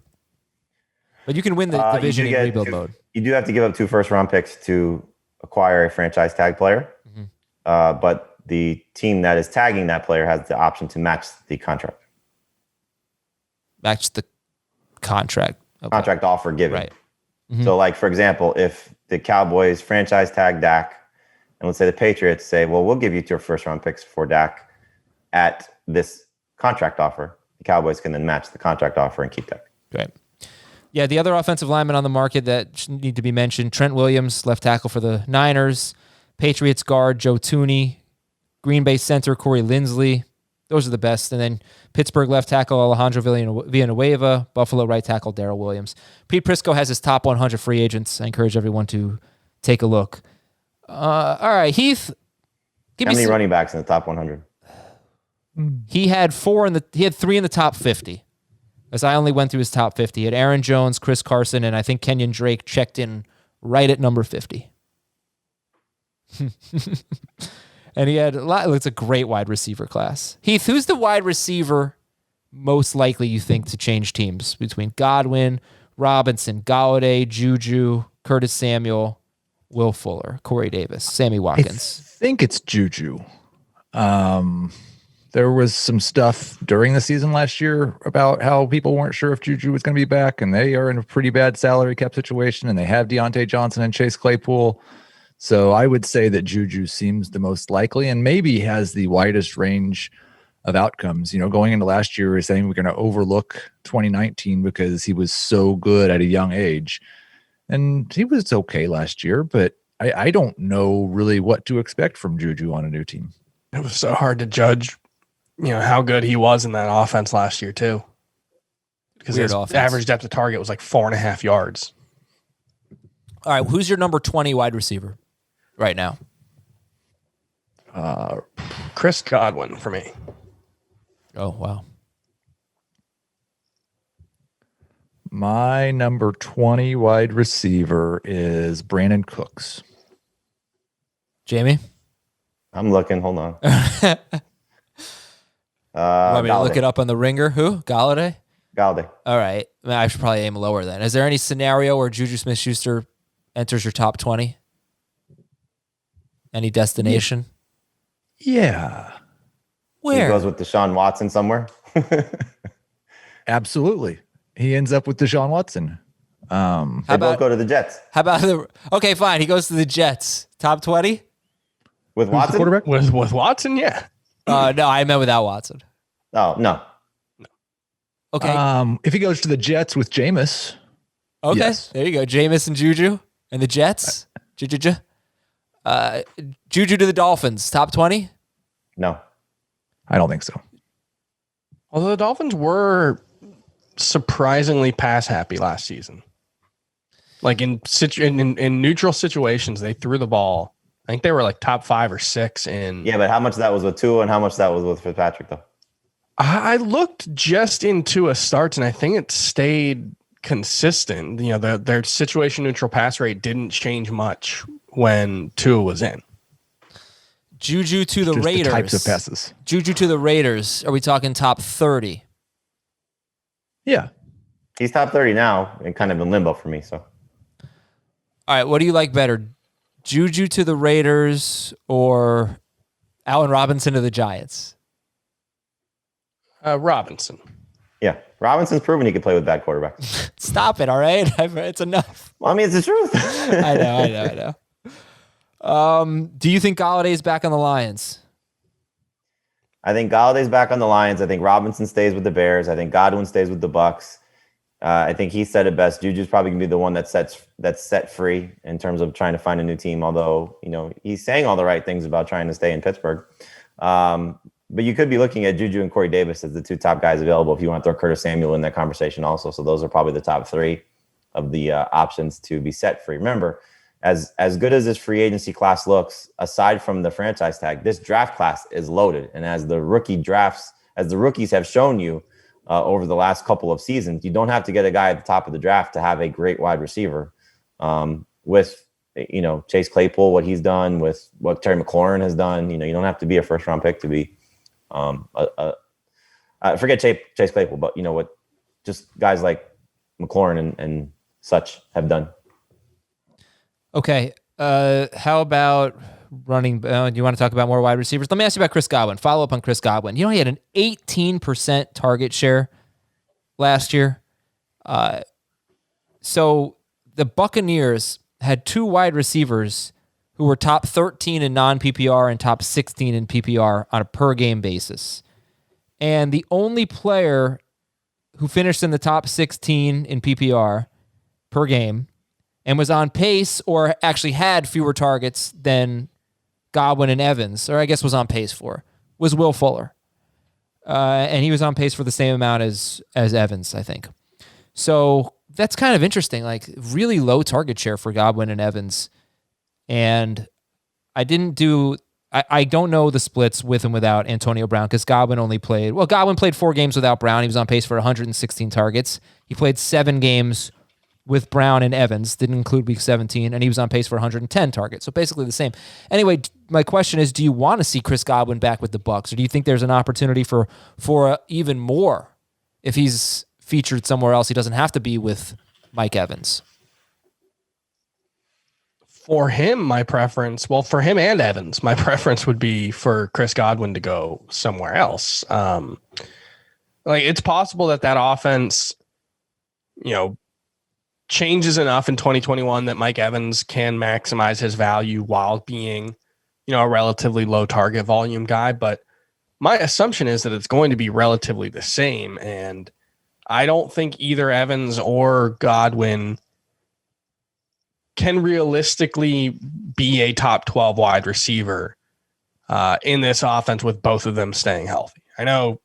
But you can win the division in rebuild mode. You do have to give up 2 first-round picks to acquire a franchise tag player, but the team that is tagging that player has the option to match the contract. Match the contract. Okay. Contract offer given. Right. Mm-hmm. So, for example, if the Cowboys franchise tag Dak, and let's say the Patriots say, well, we'll give you 2 first-round picks for Dak at this contract offer, the Cowboys can then match the contract offer and keep Dak. Right. Yeah, the other offensive linemen on the market that need to be mentioned, Trent Williams, left tackle for the Niners, Patriots guard Joe Thuney, Green Bay center Corey Linsley. Those are the best. And then Pittsburgh left tackle Alejandro Villanueva, Buffalo right tackle Darrell Williams. Pete Prisco has his top 100 free agents. I encourage everyone to take a look. All right, Heath. How many running backs in the top 100? He had 3 in the top 50. As I only went through his top 50. He had Aaron Jones, Chris Carson, and I think Kenyon Drake checked in right at number 50. And he had it's a great wide receiver class. Heath, who's the wide receiver most likely you think to change teams between Godwin, Robinson, Galladay, Juju, Curtis Samuel, Will Fuller, Corey Davis, Sammy Watkins? I think it's Juju. There was some stuff during the season last year about how people weren't sure if Juju was going to be back, and they are in a pretty bad salary cap situation, and they have Deontay Johnson and Chase Claypool. So I would say that Juju seems the most likely and maybe has the widest range of outcomes. Going into last year, we were saying we're going to overlook 2019 because he was so good at a young age. And he was okay last year, but I don't know really what to expect from Juju on a new team. It was so hard to judge, how good he was in that offense last year too. Because his average depth of target was like 4.5 yards. All right, who's your number 20 wide receiver right now? Chris Godwin for me. Oh, wow. My number 20 wide receiver is Brandon Cooks. Jamie? I'm looking. Hold on. Want me to look it up on the Ringer? Who? Galladay? Galladay. All right. I should probably aim lower then. Is there any scenario where Juju Smith-Schuster enters your top 20? Any destination? Yeah. Where? He goes with Deshaun Watson somewhere. Absolutely. He ends up with Deshaun Watson. They both go to the Jets. How about okay, fine. He goes to the Jets. Top 20? With Watson? Quarterback? With Watson, yeah. No, I meant without Watson. Oh, no. Okay. If he goes to the Jets with Jameis. Okay. Yes. There you go. Jameis and Juju and the Jets. Juju to the Dolphins. Top 20? No. I don't think so. Although the Dolphins were surprisingly pass happy last season. Like in neutral situations, they threw the ball. I think they were like top 5 or 6 in. Yeah, but how much of that was with Tua and how much of that was with Fitzpatrick, though? I looked just into a starts, and I think it stayed consistent. Their situation neutral pass rate didn't change much when Tua was in. Juju to the Raiders. The types of passes. Juju to the Raiders. Are we talking top 30? Yeah. He's top 30 now and kind of in limbo for me. So, all right, what do you like better? Juju to the Raiders or Allen Robinson to the Giants? Robinson. Yeah. Robinson's proven he can play with bad quarterbacks. Stop it, all right? It's enough. Well, I mean, it's the truth. I know. Do you think Galladay's back on the Lions? I think Galladay's back on the Lions. I think Robinson stays with the Bears. I think Godwin stays with the Bucks. I think he said it best. Juju's probably gonna be the one that's set free in terms of trying to find a new team. Although he's saying all the right things about trying to stay in Pittsburgh. But you could be looking at Juju and Corey Davis as the 2 top guys available if you want to throw Curtis Samuel in that conversation also. So those are probably the top 3 of the options to be set free. Remember, as good as this free agency class looks, aside from the franchise tag, this draft class is loaded. And as the rookies have shown you over the last couple of seasons, you don't have to get a guy at the top of the draft to have a great wide receiver. With Chase Claypool, what he's done, with what Terry McLaurin has done, you don't have to be a first round pick to be forget Chase Claypool, but what just guys like McLaurin and such have done. Okay. How about running? Do you want to talk about more wide receivers? Let me ask you about Chris Godwin. Follow up on Chris Godwin. He had an 18% target share last year. So the Buccaneers had 2 wide receivers who were top 13 in non-PPR and top 16 in PPR on a per-game basis. And the only player who finished in the top 16 in PPR per game and was on pace or actually had fewer targets than Godwin and Evans, or I guess was on pace for, was Will Fuller. and he was on pace for the same amount as Evans, I think. So that's kind of interesting, like really low target share for Godwin and Evans. And I don't know the splits with and without Antonio Brown because Godwin played 4 games without Brown. He was on pace for 116 targets. He played 7 games with Brown and Evans, didn't include week 17, and he was on pace for 110 targets. So basically the same. Anyway, my question is, do you want to see Chris Godwin back with the Bucs, or do you think there's an opportunity for even more if he's featured somewhere else? He doesn't have to be with Mike Evans. For him, for him and Evans, my preference would be for Chris Godwin to go somewhere else. It's possible that offense, changes enough in 2021 that Mike Evans can maximize his value while being, a relatively low target volume guy. But my assumption is that it's going to be relatively the same. And I don't think either Evans or Godwin can realistically be a top 12 wide receiver in this offense with both of them staying healthy. I know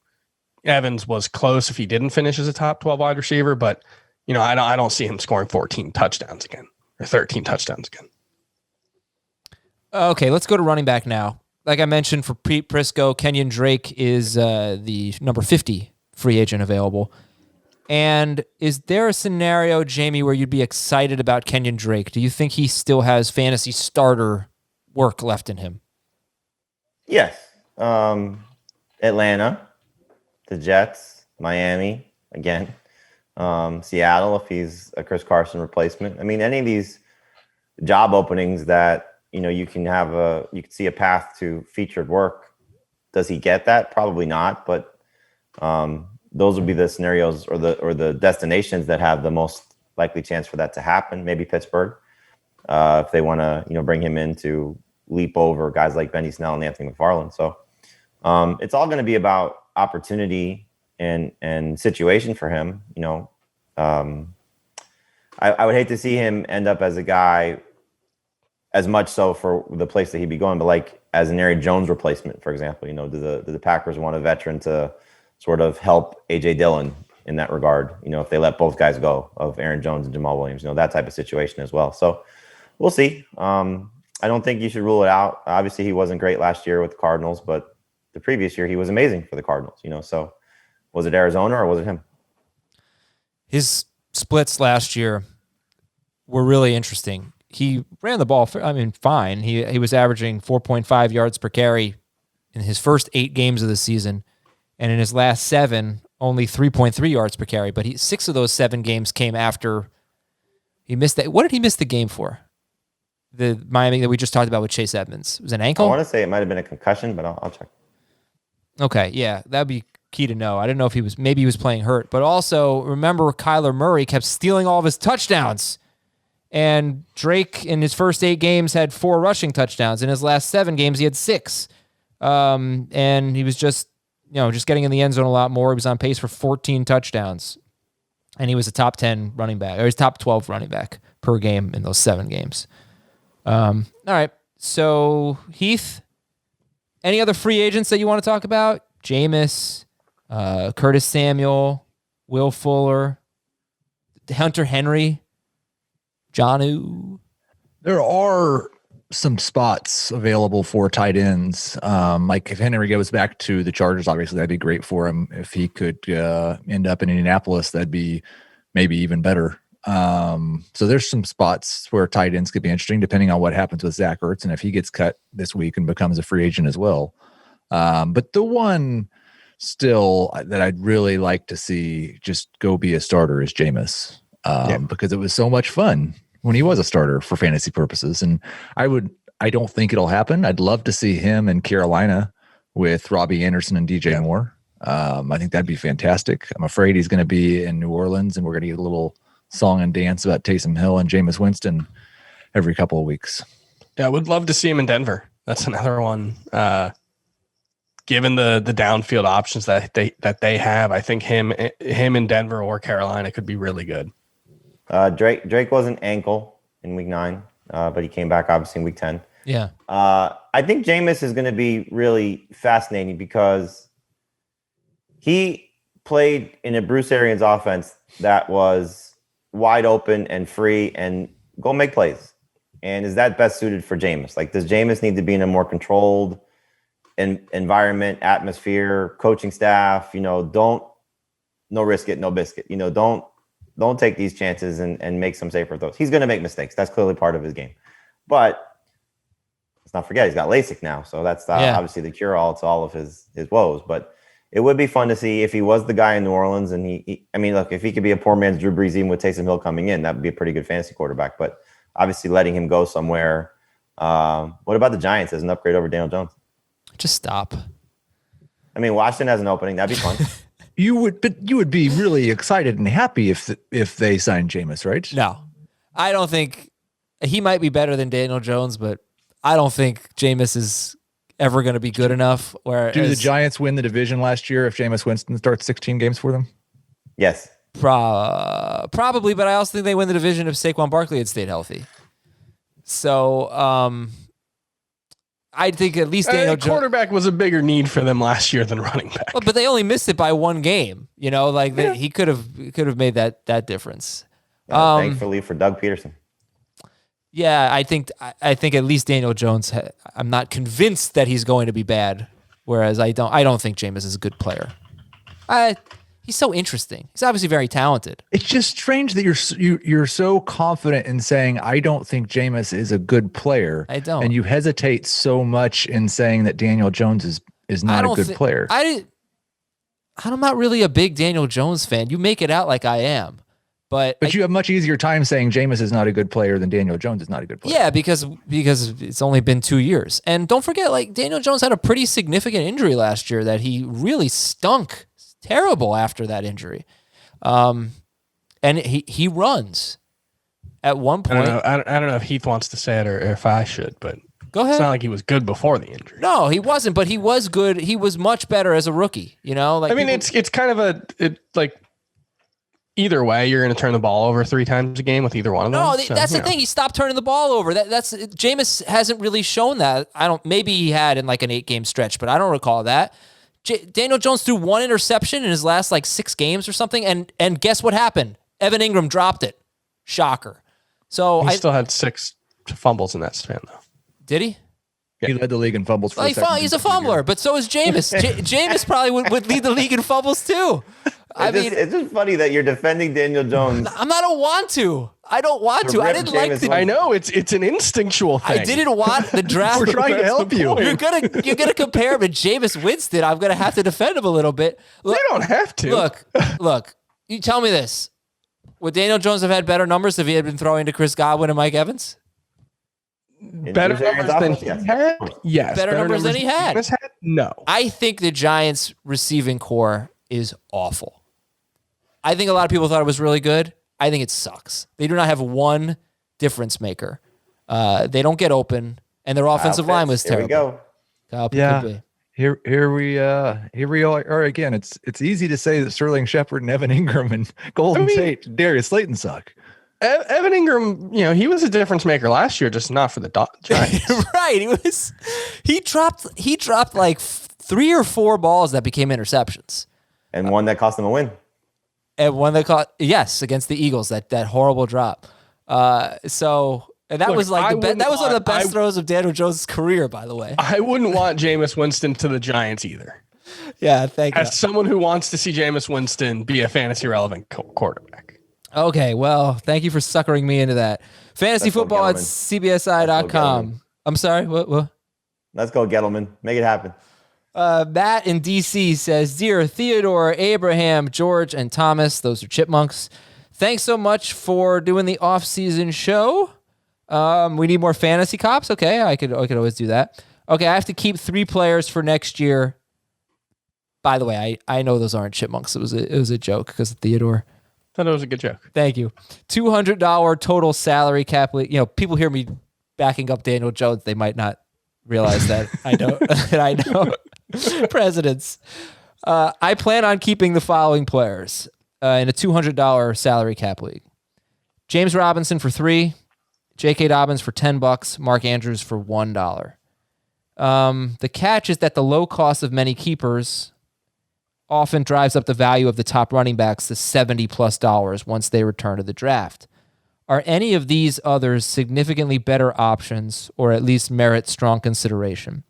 Evans was close if he didn't finish as a top 12 wide receiver, but I don't see him scoring 14 touchdowns again or 13 touchdowns again. Okay, let's go to running back now. Like I mentioned, for Pete Prisco, Kenyon Drake is the number 50 free agent available. And is there a scenario, Jamie, where you'd be excited about Kenyon Drake? Do you think he still has fantasy starter work left in him? Yes. Atlanta, the Jets, Miami, again. Seattle, if he's a Chris Carson replacement. I mean, any of these job openings that, you can see a path to featured work. Does he get that? Probably not, but those would be the scenarios or the destinations that have the most likely chance for that to happen. Maybe Pittsburgh, if they want to, bring him in to leap over guys like Benny Snell and Anthony McFarland. So it's all going to be about opportunity and situation for him. I would hate to see him end up as a guy, as much so for the place that he'd be going, but like as an Aaron Jones replacement, for example. Do the Packers want a veteran to sort of help A.J. Dillon in that regard, if they let both guys go, of Aaron Jones and Jamal Williams, that type of situation as well. So we'll see. I don't think you should rule it out. Obviously, he wasn't great last year with the Cardinals, but the previous year he was amazing for the Cardinals, so was it Arizona or was it him? His splits last year were really interesting. He ran the ball, fine. He was averaging 4.5 yards per carry in his first 8 games of the season. And in his last 7, only 3.3 yards per carry. But 6 of those 7 games came after he missed that. What did he miss the game for? The Miami that we just talked about with Chase Edmonds. It was an ankle? I want to say it might have been a concussion, but I'll check. Okay, yeah, that'd be key to know. I didn't know if maybe he was playing hurt. But also, remember, Kyler Murray kept stealing all of his touchdowns. And Drake, in his first 8 games, had 4 rushing touchdowns. In his last 7 games, he had 6. And he was just getting in the end zone a lot more. He was on pace for 14 touchdowns. And he was a top 10 running back, or he's top 12 running back per game in those 7 games. All right. So, Heath, any other free agents that you want to talk about? Jameis, Curtis Samuel, Will Fuller, Hunter Henry, Jonnu. There are some spots available for tight ends. Like if Henry goes back to the Chargers, obviously that'd be great for him. If he could end up in Indianapolis, that'd be maybe even better. So there's some spots where tight ends could be interesting depending on what happens with Zach Ertz and if he gets cut this week and becomes a free agent as well. But the one still that I'd really like to see just go be a starter is Jameis, because it was so much fun when he was a starter for fantasy purposes. And I don't think it'll happen. I'd love to see him in Carolina with Robbie Anderson and DJ Moore. I think that'd be fantastic. I'm afraid he's going to be in New Orleans and we're going to get a little song and dance about Taysom Hill and Jameis Winston every couple of weeks. Yeah, I would love to see him in Denver. That's another one. Given the downfield options that they have, I think him in Denver or Carolina could be really good. Drake was an ankle in week 9, but he came back obviously in week 10. Yeah. I think Jameis is going to be really fascinating because he played in a Bruce Arians offense that was wide open and free and go make plays. And is that best suited for Jameis? Like, does Jameis need to be in a more controlled environment, atmosphere, coaching staff? No risk it, no biscuit. Don't take these chances and make some safer throws. He's going to make mistakes. That's clearly part of his game. But let's not forget, he's got LASIK now. So that's obviously the cure-all to all of his woes. But it would be fun to see if he was the guy in New Orleans. And look, if he could be a poor man's Drew Brees, even with Taysom Hill coming in, that would be a pretty good fantasy quarterback. But obviously letting him go somewhere. What about the Giants as an upgrade over Daniel Jones? Just stop. Washington has an opening. That'd be fun. You would be really excited and happy if they signed Jameis, right? No, I don't think he might be better than Daniel Jones, but I don't think Jameis is ever going to be good enough. Do the Giants win the division last year if Jameis Winston starts 16 games for them? Yes. Probably, but I also think they win the division if Saquon Barkley had stayed healthy. So I think at least Daniel Jones. Quarterback was a bigger need for them last year than running back. Well, but they only missed it by one game. He could have made that difference. Thankfully for Doug Peterson. Yeah, I think at least Daniel Jones. I'm not convinced that he's going to be bad. Whereas I don't think Jameis is a good player. He's so interesting. He's obviously very talented. It's just strange that you're so confident in saying I don't think Jameis is a good player. I don't, and you hesitate so much in saying that Daniel Jones is not a good player. I'm not really a big Daniel Jones fan. You make it out like I am, but you have much easier time saying Jameis is not a good player than Daniel Jones is not a good player. Yeah, because it's only been 2 years, and don't forget, Daniel Jones had a pretty significant injury last year that he really stunk. Terrible after that injury. And he runs at one point. I don't know if Heath wants to say it or if I should, but go ahead. It's not like he was good before the injury. No, he wasn't, but he was good. He was much better as a rookie, it's kind of either way, you're going to turn the ball over 3 times a game with either one of them. No, that's the thing. He stopped turning the ball over. That's Jameis hasn't really shown that. Maybe he had in an 8-game stretch, but I don't recall that. Daniel Jones threw 1 interception in his last 6 games or something, and guess what happened? Evan Ingram dropped it. Shocker. So he still had 6 fumbles in that span, though. Did he? Yeah. He led the league in fumbles for he's a fumbler, but so is Jameis. Jameis probably would lead the league in fumbles too. It's just funny that you're defending Daniel Jones. I don't want to. I don't want to. I didn't like. I know it's an instinctual thing. I didn't want the draft. We're trying to help you. You're gonna compare him to Jameis Winston. I'm gonna have to defend him a little bit. Look, they don't have to. Look. You tell me this: would Daniel Jones have had better numbers if he had been throwing to Chris Godwin and Mike Evans? Better numbers than he had? Yes. Better numbers than he had? No. I think the Giants' receiving core is awful. I think a lot of people thought it was really good. I think it sucks. They do not have one difference maker. They don't get open, and their offensive line was terrible. Here we go. Here we are again. It's easy to say that Sterling Shepard and Evan Ingram and Golden Tate, Darius Slayton suck. Evan Ingram, he was a difference maker last year, just not for the Giants. Right. He dropped 3 or 4 balls that became interceptions. And one that cost them a win. And one that against the Eagles, that horrible drop. And that was one of the best throws of Daniel Jones' career, by the way. I wouldn't want Jameis Winston to the Giants either. Yeah, thank you. As someone who wants to see Jameis Winston be a fantasy relevant quarterback. Okay, well, thank you for suckering me into that. Fantasy football at CBSI.com. I'm sorry, what? Let's go, Gettleman. Make it happen. Matt in DC says, Dear Theodore, Abraham, George, and Thomas, those are chipmunks, thanks so much for doing the off-season show. We need more fantasy cops. Okay, I could always do that. Okay, I have to keep 3 players for next year. By the way, I know those aren't chipmunks. It was a joke because of Theodore. I thought it was a good joke. Thank you. $200 total salary cap. People hear me backing up Daniel Jones. They might not realize that I know presidents. I plan on keeping the following players in a $200 salary cap league: James Robinson for 3, J.K. Dobbins for $10, Mark Andrews for $1. The catch is that the low cost of many keepers often drives up the value of the top running backs to $70+ once they return to the draft. Are any of these others significantly better options or at least merit strong consideration?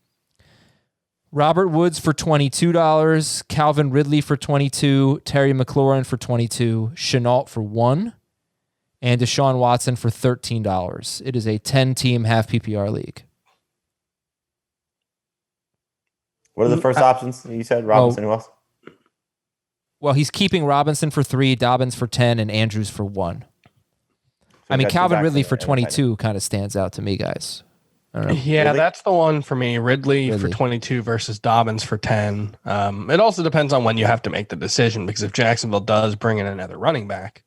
Robert Woods for $22, Calvin Ridley for $22, Terry McLaurin for $22, Shenault for $1, and Deshaun Watson for $13. It is a 10-team half PPR league. What are the first options you said? Robinson, who else? Well, he's keeping Robinson for 3, Dobbins for 10, and Andrews for 1. So I mean, Calvin Ridley for 22 kind of stands out to me, guys. I don't know. Yeah, Ridley? that's the one for me. Ridley for 22 versus Dobbins for 10. It also depends on when you have to make the decision, because if Jacksonville does bring in another running back,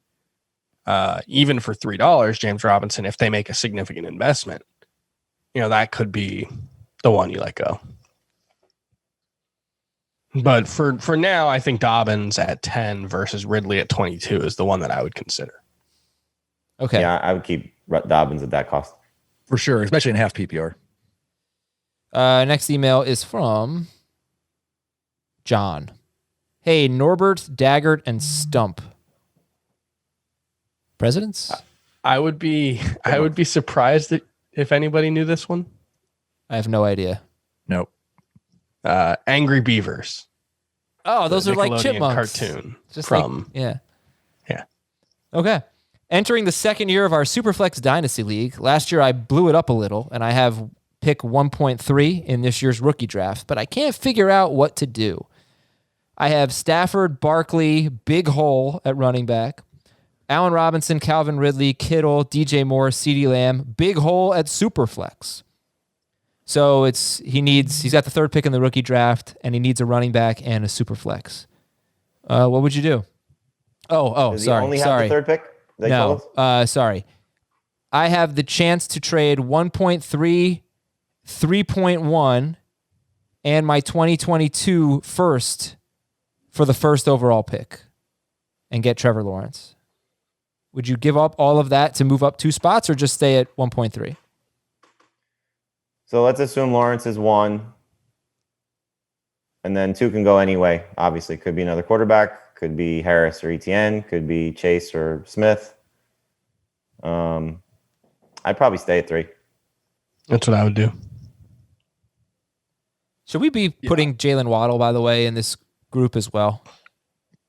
even for $3, James Robinson, if they make a significant investment, that could be the one you let go. But for now, I think Dobbins at 10 versus Ridley at 22 is the one that I would consider. Okay. Yeah, I would keep Dobbins at that cost. For sure, especially in half PPR. Next email is from John. Hey, Norbert, Daggert, and Stump. Presidents? I would be surprised if anybody knew this one. I have no idea. Nope. Angry Beavers. Oh, those are like Nickelodeon chipmunks. Cartoon. Just from yeah. Yeah. Okay. Entering the second year of our Superflex Dynasty League. Last year I blew it up a little, and I have pick 1.3 in this year's rookie draft, but I can't figure out what to do. I have Stafford, Barkley, big hole at running back, Allen Robinson, Calvin Ridley, Kittle, DJ Moore, CeeDee Lamb, big hole at Superflex. So he's got the third pick in the rookie draft, and he needs a running back and a Superflex. What would you do? Does he only have the third pick? Sorry. I have the chance to trade 1.3, 3.1, and my 2022 first for the first overall pick and get Trevor Lawrence. Would you give up all of that to move up 2 spots or just stay at 1.3? So let's assume Lawrence is 1, and then 2 can go anyway. Obviously, could be another quarterback, could be Harris or Etienne, could be Chase or Smith. I'd probably stay at 3. That's what I would do. Should we be putting Jalen Waddle, by the way, in this group as well?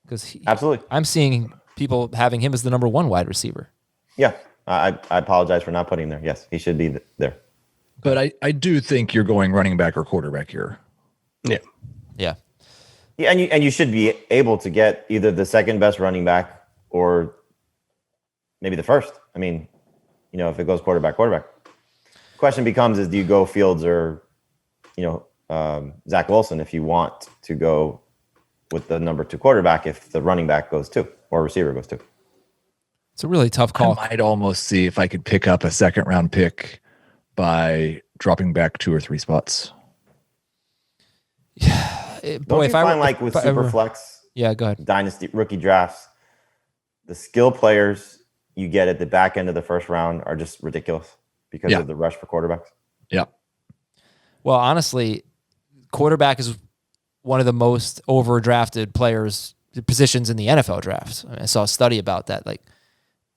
Because absolutely, I'm seeing people having him as the number 1 wide receiver. Yeah, I apologize for not putting him there. Yes, he should be there. But I do think you're going running back or quarterback here. Yeah. Yeah. Yeah, and you should be able to get either the second best running back or maybe the first. I mean, if it goes quarterback. Question becomes is do you go Fields or, Zach Wilson if you want to go with the number 2 quarterback if the running back goes 2 or receiver goes 2. It's a really tough call. I might almost see if I could pick up a second round pick by dropping back 2 or 3 spots. Don't you find with Superflex, go ahead. Dynasty rookie drafts, the skill players you get at the back end of the first round are just ridiculous because of the rush for quarterbacks? Yeah. Well, honestly, quarterback is one of the most overdrafted positions in the NFL draft. I saw a study about that. Like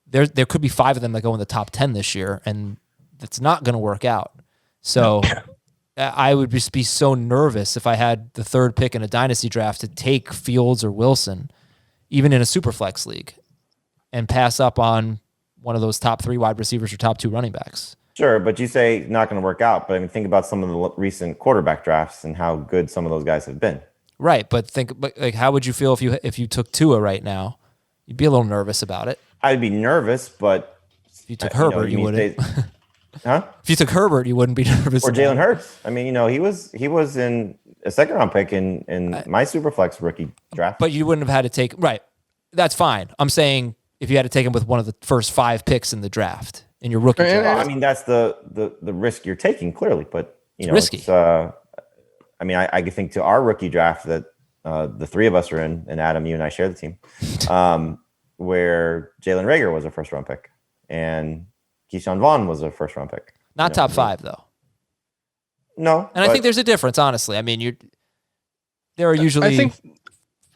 there could be 5 of them that go in the top 10 this year, and it's not going to work out. So I would just be so nervous if I had the third pick in a dynasty draft to take Fields or Wilson, even in a super flex league, and pass up on one of those top 3 wide receivers or top 2 running backs. Sure, but you say it's not going to work out. But I mean, think about some of the recent quarterback drafts and how good some of those guys have been. Right, but how would you feel if you took Tua right now? You'd be a little nervous about it. I'd be nervous, but if you took Herbert, you wouldn't. Huh? If you took Herbert, you wouldn't be nervous. Or Jalen Hurts. I mean, he was in a second round pick in my Superflex rookie draft. But you wouldn't have had to take right. That's fine. I'm saying if you had to take him with one of the first 5 picks in the draft in your rookie draft. Well, I mean, that's the risk you're taking clearly, but it's risky. I mean, I think to our rookie draft that the 3 of us are in, and Adam, you and I share the team, where Jalen Reagor was a first round pick and Keyshawn Vaughn was a first round pick. Not top 5 though. No, and I think there's a difference. Honestly, I mean, there are usually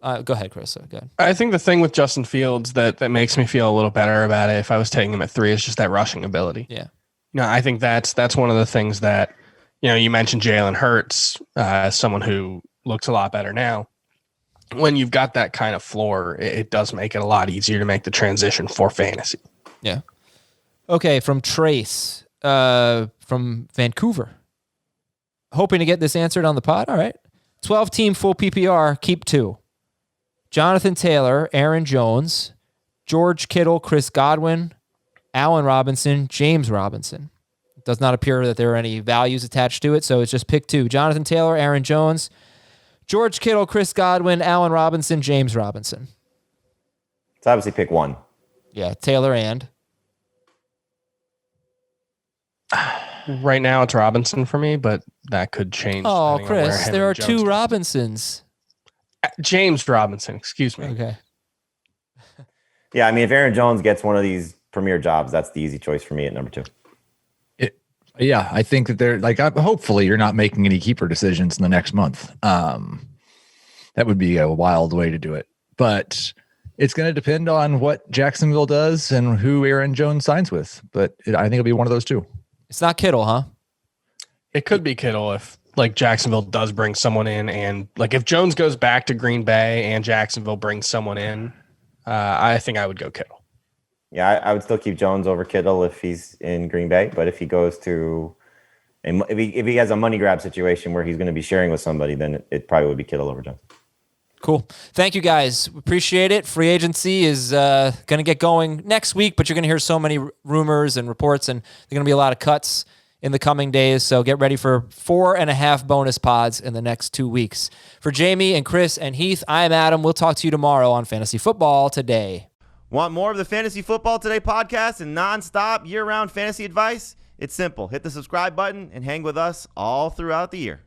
Go ahead, Chris. Go ahead. I think the thing with Justin Fields that makes me feel a little better about it if I was taking him at 3 is just that rushing ability. Yeah. I think that's one of the things that, you mentioned Jalen Hurts as someone who looks a lot better now. When you've got that kind of floor, it does make it a lot easier to make the transition for fantasy. Yeah. Okay, from Trace, from Vancouver. Hoping to get this answered on the pod. All right. 12-team full PPR, keep 2. Jonathan Taylor, Aaron Jones, George Kittle, Chris Godwin, Allen Robinson, James Robinson. It does not appear that there are any values attached to it, so it's just pick 2. Jonathan Taylor, Aaron Jones, George Kittle, Chris Godwin, Allen Robinson, James Robinson. It's obviously pick 1. Yeah, Taylor and. Right now it's Robinson for me, but that could change. Oh, Chris, there are 2 Robinsons. James Robinson, excuse me. Okay. Yeah, I mean, if Aaron Jones gets one of these premier jobs, that's the easy choice for me at number 2. Yeah, I think that they're hopefully you're not making any keeper decisions in the next month. That would be a wild way to do it. But it's going to depend on what Jacksonville does and who Aaron Jones signs with. But I think it'll be one of those 2. It's not Kittle, huh? It could be Kittle if Jacksonville does bring someone in, and if Jones goes back to Green Bay and Jacksonville brings someone in, I think I would go Kittle. Yeah, I would still keep Jones over Kittle if he's in Green Bay, but if he goes to, and if he has a money grab situation where he's going to be sharing with somebody, then it probably would be Kittle over Jones. Cool. Thank you, guys. Appreciate it. Free agency is going to get going next week, but you're going to hear so many rumors and reports, and there are going to be a lot of cuts in the coming days. So get ready for 4.5 bonus pods in the next 2 weeks. For Jamie and Chris and Heath, I'm Adam. We'll talk to you tomorrow on Fantasy Football Today. Want more of the Fantasy Football Today podcast and nonstop year-round fantasy advice? It's simple. Hit the subscribe button and hang with us all throughout the year.